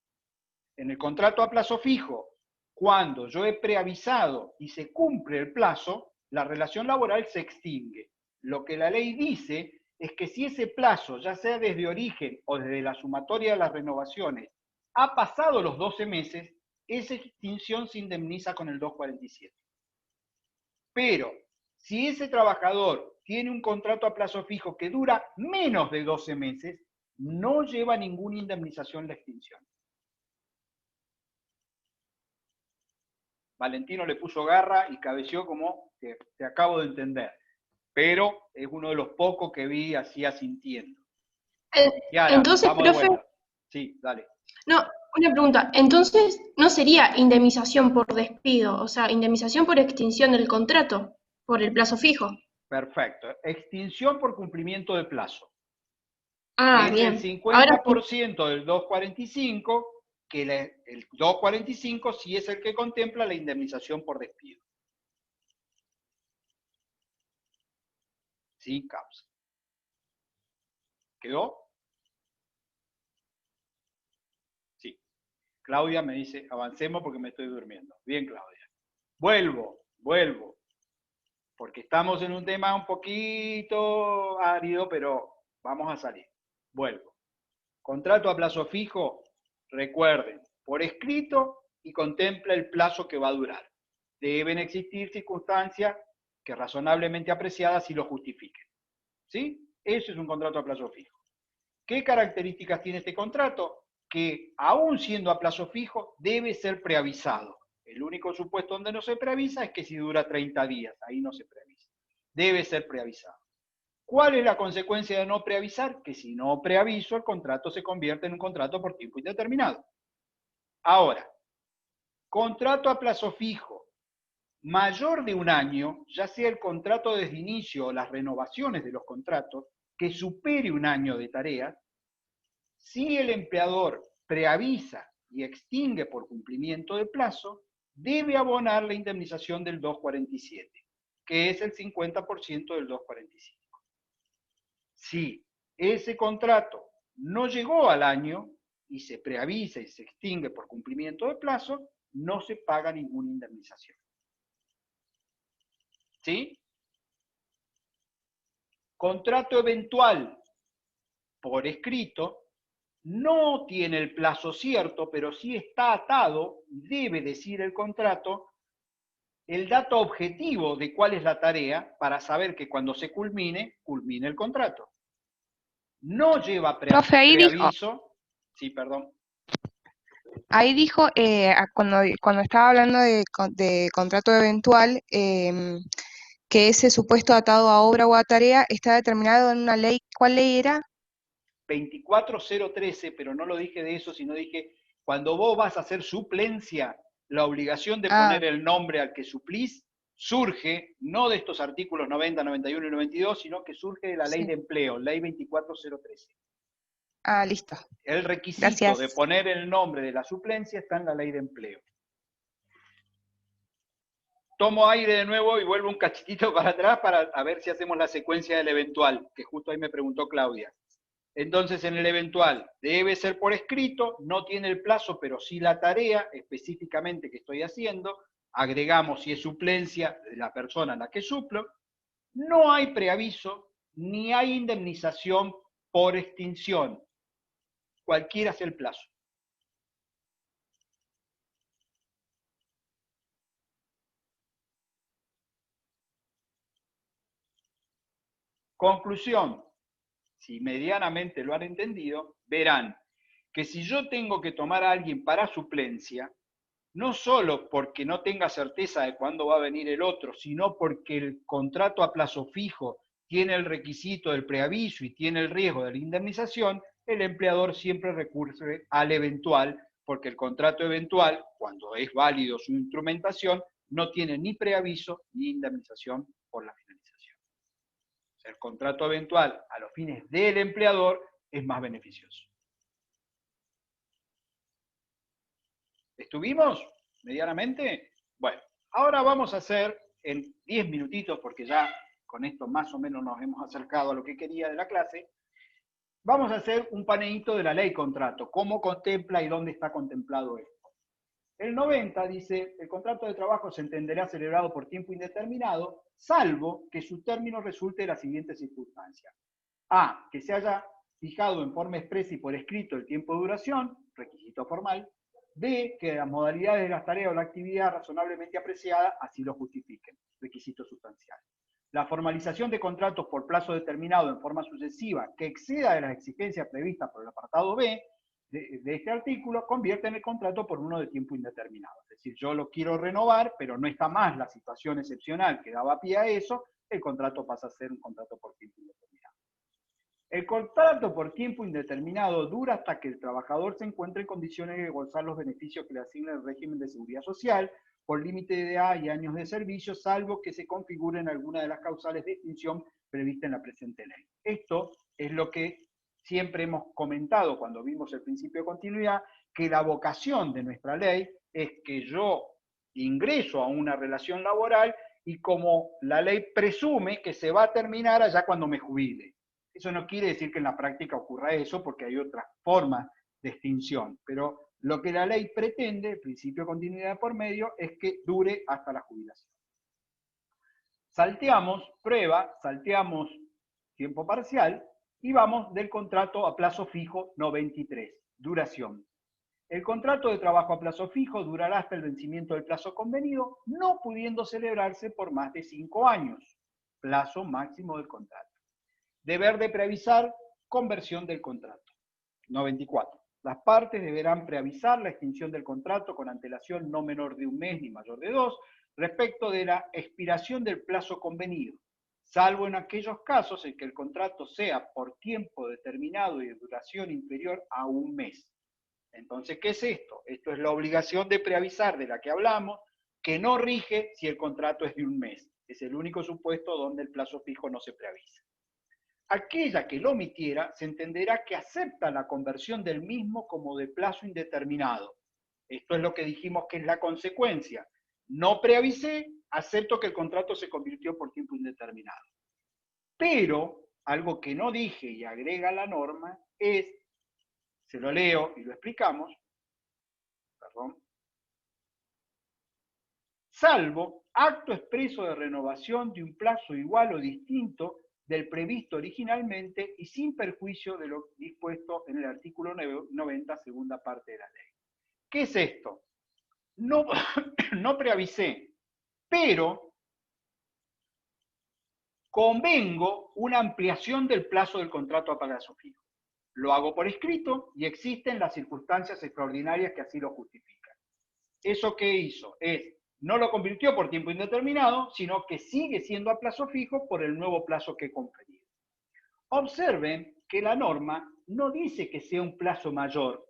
En el contrato a plazo fijo, cuando yo he preavisado y se cumple el plazo, la relación laboral se extingue. Lo que la ley dice es que si ese plazo, ya sea desde origen o desde la sumatoria de las renovaciones, ha pasado los 12 meses, esa extinción se indemniza con el 247. Pero, si ese trabajador tiene un contrato a plazo fijo que dura menos de 12 meses, no lleva ninguna indemnización la extinción. Valentino le puso garra y cabeció como te acabo de entender, pero es uno de los pocos que vi así asintiendo. Entonces, profe, sí, dale. No, una pregunta. Entonces, ¿no sería indemnización por despido? O sea, indemnización por extinción del contrato, por el plazo fijo. Perfecto. Extinción por cumplimiento de plazo. Ah, es bien. El 50% del 245, que el 245 sí es el que contempla la indemnización por despido. Sin causa. ¿Quedó? Sí. Claudia me dice, avancemos porque me estoy durmiendo. Bien, Claudia. Vuelvo. Porque estamos en un tema un poquito árido, pero vamos a salir. Vuelvo. Contrato a plazo fijo, recuerden, por escrito y contempla el plazo que va a durar. Deben existir circunstancias que razonablemente apreciadas sí lo justifiquen. ¿Sí? Eso es un contrato a plazo fijo. ¿Qué características tiene este contrato? Que aún siendo a plazo fijo, debe ser preavisado. El único supuesto donde no se preavisa es que si dura 30 días, ahí no se preavisa. Debe ser preavisado. ¿Cuál es la consecuencia de no preavisar? Que si no preaviso, el contrato se convierte en un contrato por tiempo indeterminado. Ahora, contrato a plazo fijo mayor de un año, ya sea el contrato desde inicio o las renovaciones de los contratos, que supere un año de tareas, si el empleador preavisa y extingue por cumplimiento de plazo, debe abonar la indemnización del 247, que es el 50% del 245. Si ese contrato no llegó al año y se preavisa y se extingue por cumplimiento de plazo, no se paga ninguna indemnización. ¿Sí? Contrato eventual por escrito no tiene el plazo cierto, pero sí está atado, debe decir el contrato, el dato objetivo de cuál es la tarea para saber que cuando se culmine el contrato. No lleva Profe, ahí dijo, preaviso. Sí, perdón. ahí dijo cuando estaba hablando de contrato eventual, que ese supuesto atado a obra o a tarea está determinado en una ley. ¿Cuál ley era? 24013, pero no lo dije de eso, sino dije, cuando vos vas a hacer suplencia, la obligación de poner el nombre al que suplís surge, no de estos artículos 90, 91 y 92, sino que surge de la ley de empleo, ley 24013. Listo. El requisito de poner el nombre de la suplencia está en la ley de empleo. Tomo aire de nuevo y vuelvo un cachitito para atrás para a ver si hacemos la secuencia del eventual, que justo ahí me preguntó Claudia. Entonces, en el eventual, debe ser por escrito, no tiene el plazo, pero sí la tarea específicamente que estoy haciendo. Agregamos si es suplencia de la persona a la que suplo. No hay preaviso, ni hay indemnización por extinción. Cualquiera sea el plazo. Conclusión. Si medianamente lo han entendido, verán que si yo tengo que tomar a alguien para suplencia, no solo porque no tenga certeza de cuándo va a venir el otro, sino porque el contrato a plazo fijo tiene el requisito del preaviso y tiene el riesgo de la indemnización, el empleador siempre recurre al eventual, porque el contrato eventual, cuando es válido su instrumentación, no tiene ni preaviso ni indemnización por la finalización. El contrato eventual a los fines del empleador es más beneficioso. ¿Estuvimos medianamente? Bueno, ahora vamos a hacer en 10 minutitos, porque ya con esto más o menos nos hemos acercado a lo que quería de la clase, vamos a hacer un paneíto de la ley contrato, cómo contempla y dónde está contemplado esto. El 90 dice, el contrato de trabajo se entenderá celebrado por tiempo indeterminado, salvo que su término resulte de las siguientes circunstancias. A, que se haya fijado en forma expresa y por escrito el tiempo de duración, requisito formal. B, que las modalidades de las tareas o la actividad razonablemente apreciada así lo justifiquen, requisito sustancial. La formalización de contratos por plazo determinado en forma sucesiva que exceda de las exigencias previstas por el apartado B de este artículo, convierte en el contrato por uno de tiempo indeterminado. Es decir, yo lo quiero renovar, pero no está más la situación excepcional que daba pie a eso, el contrato pasa a ser un contrato por tiempo indeterminado. El contrato por tiempo indeterminado dura hasta que el trabajador se encuentre en condiciones de gozar los beneficios que le asigna el régimen de seguridad social, por límite de edad y años de servicio, salvo que se configuren alguna de las causales de extinción previstas en la presente ley. Esto es lo que siempre hemos comentado cuando vimos el principio de continuidad, que la vocación de nuestra ley es que yo ingreso a una relación laboral y como la ley presume que se va a terminar allá cuando me jubile. Eso no quiere decir que en la práctica ocurra eso, porque hay otras formas de extinción, pero lo que la ley pretende, el principio de continuidad por medio, es que dure hasta la jubilación. Salteamos prueba, salteamos tiempo parcial, y vamos del contrato a plazo fijo 93, duración. El contrato de trabajo a plazo fijo durará hasta el vencimiento del plazo convenido, no pudiendo celebrarse por más de 5 años, plazo máximo del contrato. Deber de preavisar conversión del contrato. 94. Las partes deberán preavisar la extinción del contrato con antelación no menor de 1 mes ni mayor de 2, respecto de la expiración del plazo convenido, salvo en aquellos casos en que el contrato sea por tiempo determinado y de duración inferior a 1 mes. Entonces, ¿qué es esto? Esto es la obligación de preavisar de la que hablamos, que no rige si el contrato es de 1 mes. Es el único supuesto donde el plazo fijo no se preavisa. Aquella que lo omitiera se entenderá que acepta la conversión del mismo como de plazo indeterminado. Esto es lo que dijimos que es la consecuencia. No preavisé, acepto que el contrato se convirtió por tiempo indeterminado. Pero, algo que no dije y agrega la norma es, se lo leo y lo explicamos, perdón, salvo acto expreso de renovación de un plazo igual o distinto del previsto originalmente y sin perjuicio de lo dispuesto en el artículo 90, segunda parte de la ley. ¿Qué es esto? No, no preavisé, pero convengo una ampliación del plazo del contrato a plazo fijo. Lo hago por escrito y existen las circunstancias extraordinarias que así lo justifican. ¿Eso qué hizo? No lo convirtió por tiempo indeterminado, sino que sigue siendo a plazo fijo por el nuevo plazo que he conferido. Observen que la norma no dice que sea un plazo mayor.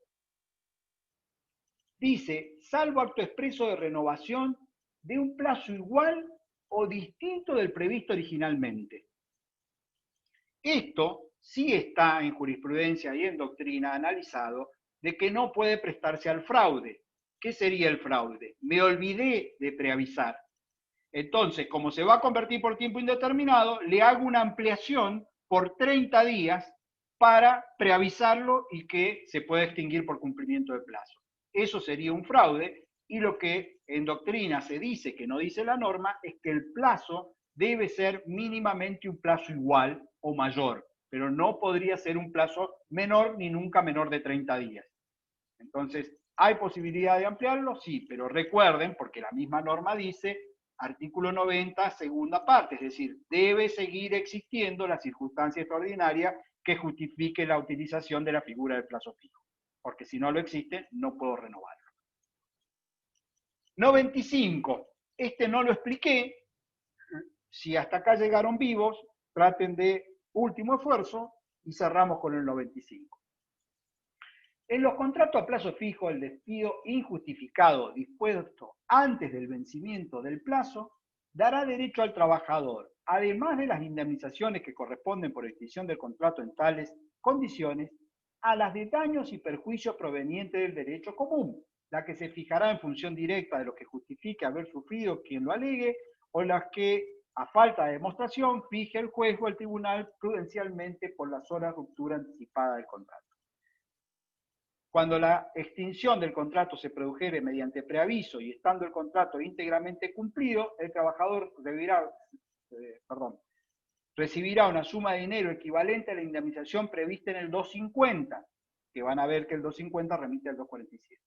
Dice, salvo acto expreso de renovación de un plazo igual o distinto del previsto originalmente. Esto sí está en jurisprudencia y en doctrina analizado de que no puede prestarse al fraude. ¿Qué sería el fraude? Me olvidé de preavisar. Entonces, como se va a convertir por tiempo indeterminado, le hago una ampliación por 30 días para preavisarlo y que se pueda extinguir por cumplimiento de plazo. Eso sería un fraude, y lo que en doctrina se dice, que no dice la norma, es que el plazo debe ser mínimamente un plazo igual o mayor, pero no podría ser un plazo menor ni nunca menor de 30 días. Entonces, ¿hay posibilidad de ampliarlo? Sí, pero recuerden, porque la misma norma dice, artículo 90, segunda parte, es decir, debe seguir existiendo la circunstancia extraordinaria que justifique la utilización de la figura del plazo fijo, porque si no lo existe, no puedo renovarlo. 95, este no lo expliqué. Si hasta acá llegaron vivos, traten de último esfuerzo y cerramos con el 95. En los contratos a plazo fijo, el despido injustificado dispuesto antes del vencimiento del plazo dará derecho al trabajador, además de las indemnizaciones que corresponden por extinción del contrato en tales condiciones, a las de daños y perjuicios provenientes del derecho común, la que se fijará en función directa de lo que justifique haber sufrido quien lo alegue, o las que, a falta de demostración, fije el juez o el tribunal prudencialmente por la sola ruptura anticipada del contrato. Cuando la extinción del contrato se produjere mediante preaviso y estando el contrato íntegramente cumplido, el trabajador recibirá una suma de dinero equivalente a la indemnización prevista en el 250, que van a ver que el 250 remite al 247.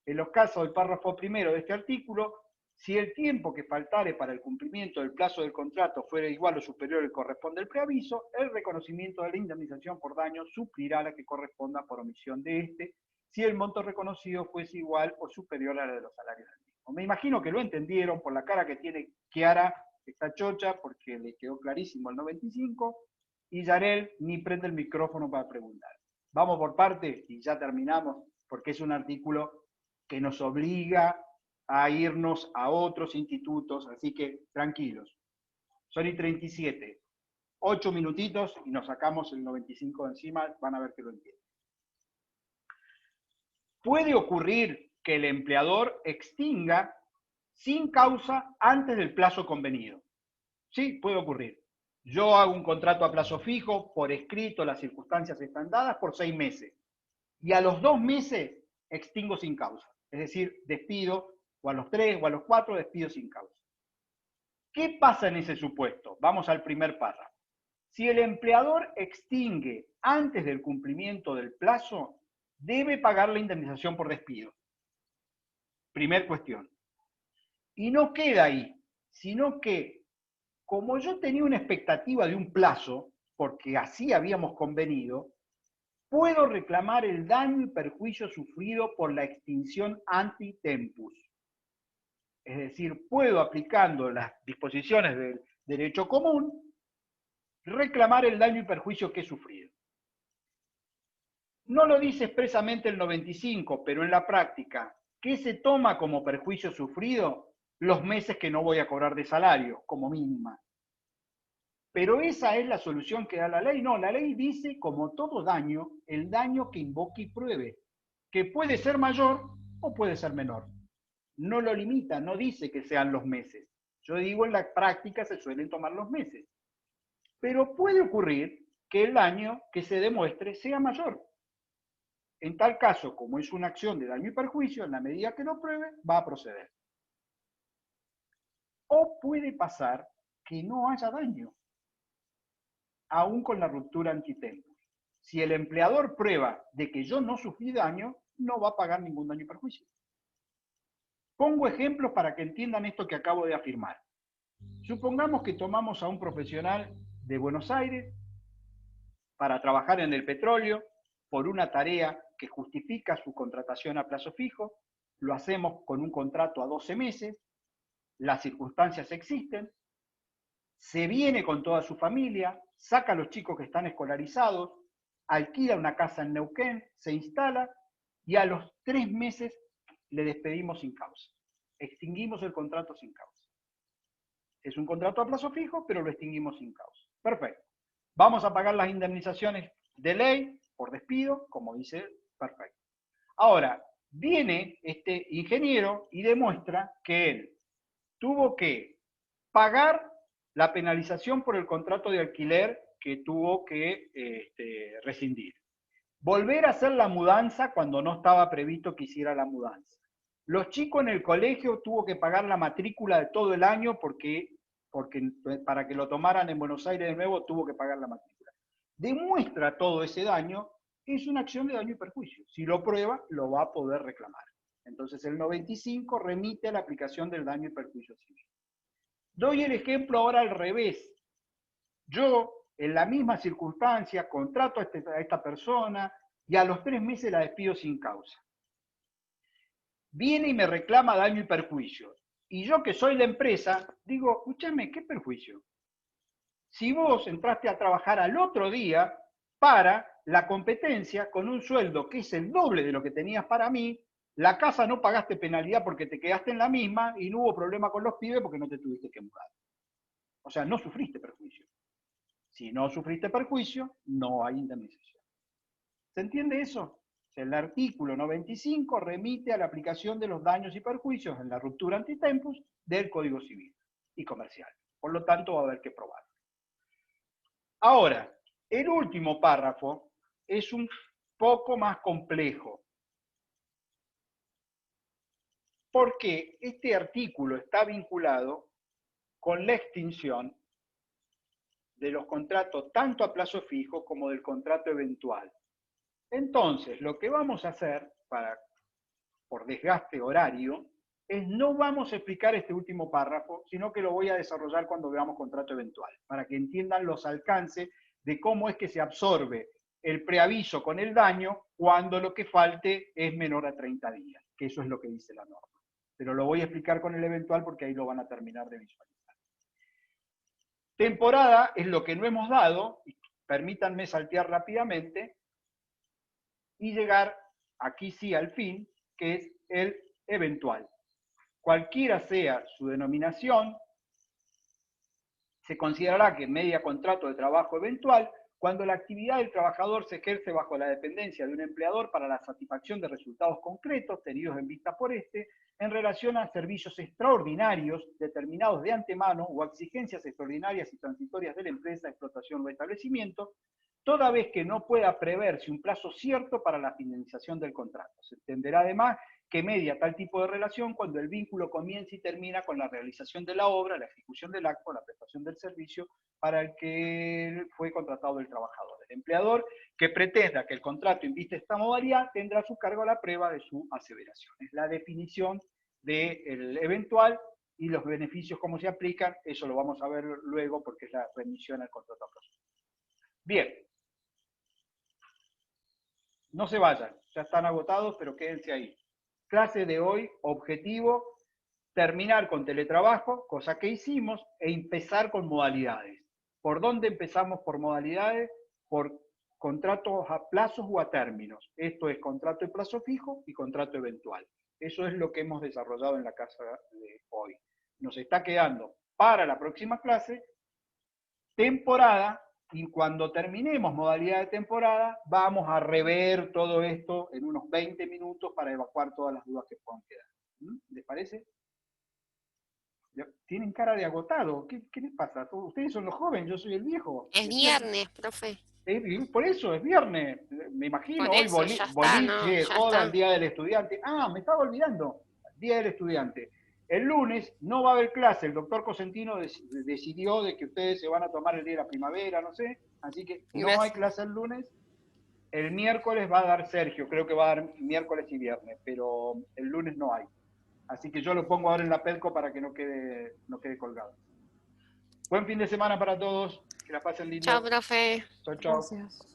En los casos del párrafo primero de este artículo, si el tiempo que faltare para el cumplimiento del plazo del contrato fuera igual o superior al que corresponde al preaviso, el reconocimiento de la indemnización por daño suplirá la que corresponda por omisión de este, si el monto reconocido fuese igual o superior a la de los salarios del mismo. Me imagino que lo entendieron por la cara que tiene Kiara, esta chocha, porque le quedó clarísimo el 95, y Yarel ni prende el micrófono para preguntar. Vamos por partes y ya terminamos, porque es un artículo que nos obliga a irnos a otros institutos, así que tranquilos. Son y 37, 8 minutitos y nos sacamos el 95 de encima, van a ver que lo entienden. Puede ocurrir que el empleador extinga sin causa antes del plazo convenido. Sí, puede ocurrir. Yo hago un contrato a plazo fijo, por escrito, las circunstancias están dadas por 6 meses. Y a los 2 meses extingo sin causa. Es decir, despido, o a los 3 o a los 4 despido sin causa. ¿Qué pasa en ese supuesto? Vamos al primer párrafo. Si el empleador extingue antes del cumplimiento del plazo, debe pagar la indemnización por despido. Primer cuestión. Y no queda ahí, sino que como yo tenía una expectativa de un plazo, porque así habíamos convenido, puedo reclamar el daño y perjuicio sufrido por la extinción ante tempus. Es decir, puedo, aplicando las disposiciones del derecho común, reclamar el daño y perjuicio que he sufrido. No lo dice expresamente el 95, pero en la práctica, ¿qué se toma como perjuicio sufrido? Los meses que no voy a cobrar de salario, como mínima. Pero esa es la solución que da la ley. No, la ley dice, como todo daño, el daño que invoque y pruebe, que puede ser mayor o puede ser menor. No lo limita, no dice que sean los meses. Yo digo, en la práctica se suelen tomar los meses. Pero puede ocurrir que el daño que se demuestre sea mayor. En tal caso, como es una acción de daño y perjuicio, en la medida que lo pruebe, va a proceder. O puede pasar que no haya daño, aún con la ruptura antitempus. Si el empleador prueba de que yo no sufrí daño, no va a pagar ningún daño y perjuicio. Pongo ejemplos para que entiendan esto que acabo de afirmar. Supongamos que tomamos a un profesional de Buenos Aires para trabajar en el petróleo por una tarea que justifica su contratación a plazo fijo, lo hacemos con un contrato a 12 meses, las circunstancias existen, se viene con toda su familia, saca a los chicos que están escolarizados, alquila una casa en Neuquén, se instala y a los 3 meses le despedimos sin causa. Extinguimos el contrato sin causa. Es un contrato a plazo fijo, pero lo extinguimos sin causa. Perfecto. Vamos a pagar las indemnizaciones de ley por despido, como dice, perfecto. Ahora, viene este ingeniero y demuestra que él tuvo que pagar la penalización por el contrato de alquiler que tuvo que rescindir. Volver a hacer la mudanza cuando no estaba previsto que hiciera la mudanza. Los chicos en el colegio tuvo que pagar la matrícula de todo el año porque para que lo tomaran en Buenos Aires de nuevo tuvo que pagar la matrícula. Demuestra todo ese daño, es una acción de daño y perjuicio. Si lo prueba, lo va a poder reclamar. Entonces el 95 remite a la aplicación del daño y perjuicio civil. Doy el ejemplo ahora al revés. Yo, en la misma circunstancia, contrato a esta persona y a los 3 meses la despido sin causa. Viene y me reclama daño y perjuicio. Y yo, que soy la empresa, digo, escúchame, ¿qué perjuicio? Si vos entraste a trabajar al otro día para la competencia con un sueldo que es el doble de lo que tenías para mí, la casa no pagaste penalidad porque te quedaste en la misma y no hubo problema con los pibes porque no te tuviste que mudar. O sea, no sufriste perjuicio. Si no sufriste perjuicio, no hay indemnización. ¿Se entiende eso? El artículo 95 remite a la aplicación de los daños y perjuicios en la ruptura antitempus del Código Civil y Comercial. Por lo tanto, va a haber que probar. Ahora, el último párrafo es un poco más complejo, porque este artículo está vinculado con la extinción de los contratos tanto a plazo fijo como del contrato eventual. Entonces, lo que vamos a hacer, por desgaste horario, es no vamos a explicar este último párrafo, sino que lo voy a desarrollar cuando veamos contrato eventual, para que entiendan los alcances de cómo es que se absorbe el preaviso con el daño cuando lo que falte es menor a 30 días, que eso es lo que dice la norma. Pero lo voy a explicar con el eventual porque ahí lo van a terminar de visualizar. Temporada es lo que no hemos dado, y permítanme saltear rápidamente, y llegar, aquí sí, al fin, que es el eventual. Cualquiera sea su denominación, se considerará que media contrato de trabajo eventual cuando la actividad del trabajador se ejerce bajo la dependencia de un empleador para la satisfacción de resultados concretos tenidos en vista por este, en relación a servicios extraordinarios determinados de antemano o a exigencias extraordinarias y transitorias de la empresa, explotación o establecimiento, toda vez que no pueda preverse un plazo cierto para la finalización del contrato. Se entenderá además que media tal tipo de relación cuando el vínculo comienza y termina con la realización de la obra, la ejecución del acto, la prestación del servicio para el que fue contratado el trabajador. El empleador que pretenda que el contrato inviste esta modalidad tendrá a su cargo la prueba de su aseveración. Es la definición del eventual y los beneficios, cómo se aplican, eso lo vamos a ver luego porque es la remisión al contrato a plazo. Bien. No se vayan, ya están agotados, pero quédense ahí. Clase de hoy, objetivo, terminar con teletrabajo, cosa que hicimos, e empezar con modalidades. ¿Por dónde empezamos por modalidades? Por contratos a plazos o a términos. Esto es contrato de plazo fijo y contrato eventual. Eso es lo que hemos desarrollado en la clase de hoy. Nos está quedando para la próxima clase temporada, y cuando terminemos modalidad de temporada, vamos a rever todo esto en unos 20 minutos para evacuar todas las dudas que puedan quedar. ¿Les parece? Tienen cara de agotado. ¿Qué les pasa? Ustedes son los jóvenes, yo soy el viejo. Es viernes, profe. Por eso es viernes. Me imagino, Por hoy eso, ya está, boliche, ¿no? Ya joda, está. el Día del Estudiante. Ah, me estaba olvidando. Día del Estudiante. El lunes no va a haber clase, el doctor Cosentino decidió de que ustedes se van a tomar el día de la primavera, no sé, así que no hay clase el lunes. El miércoles va a dar Sergio, creo que va a dar miércoles y viernes, pero el lunes no hay. Así que yo lo pongo ahora en la Pelco para que no quede colgado. Buen fin de semana para todos, que la pasen lindo. Chao, profe. Chao, chao. Gracias.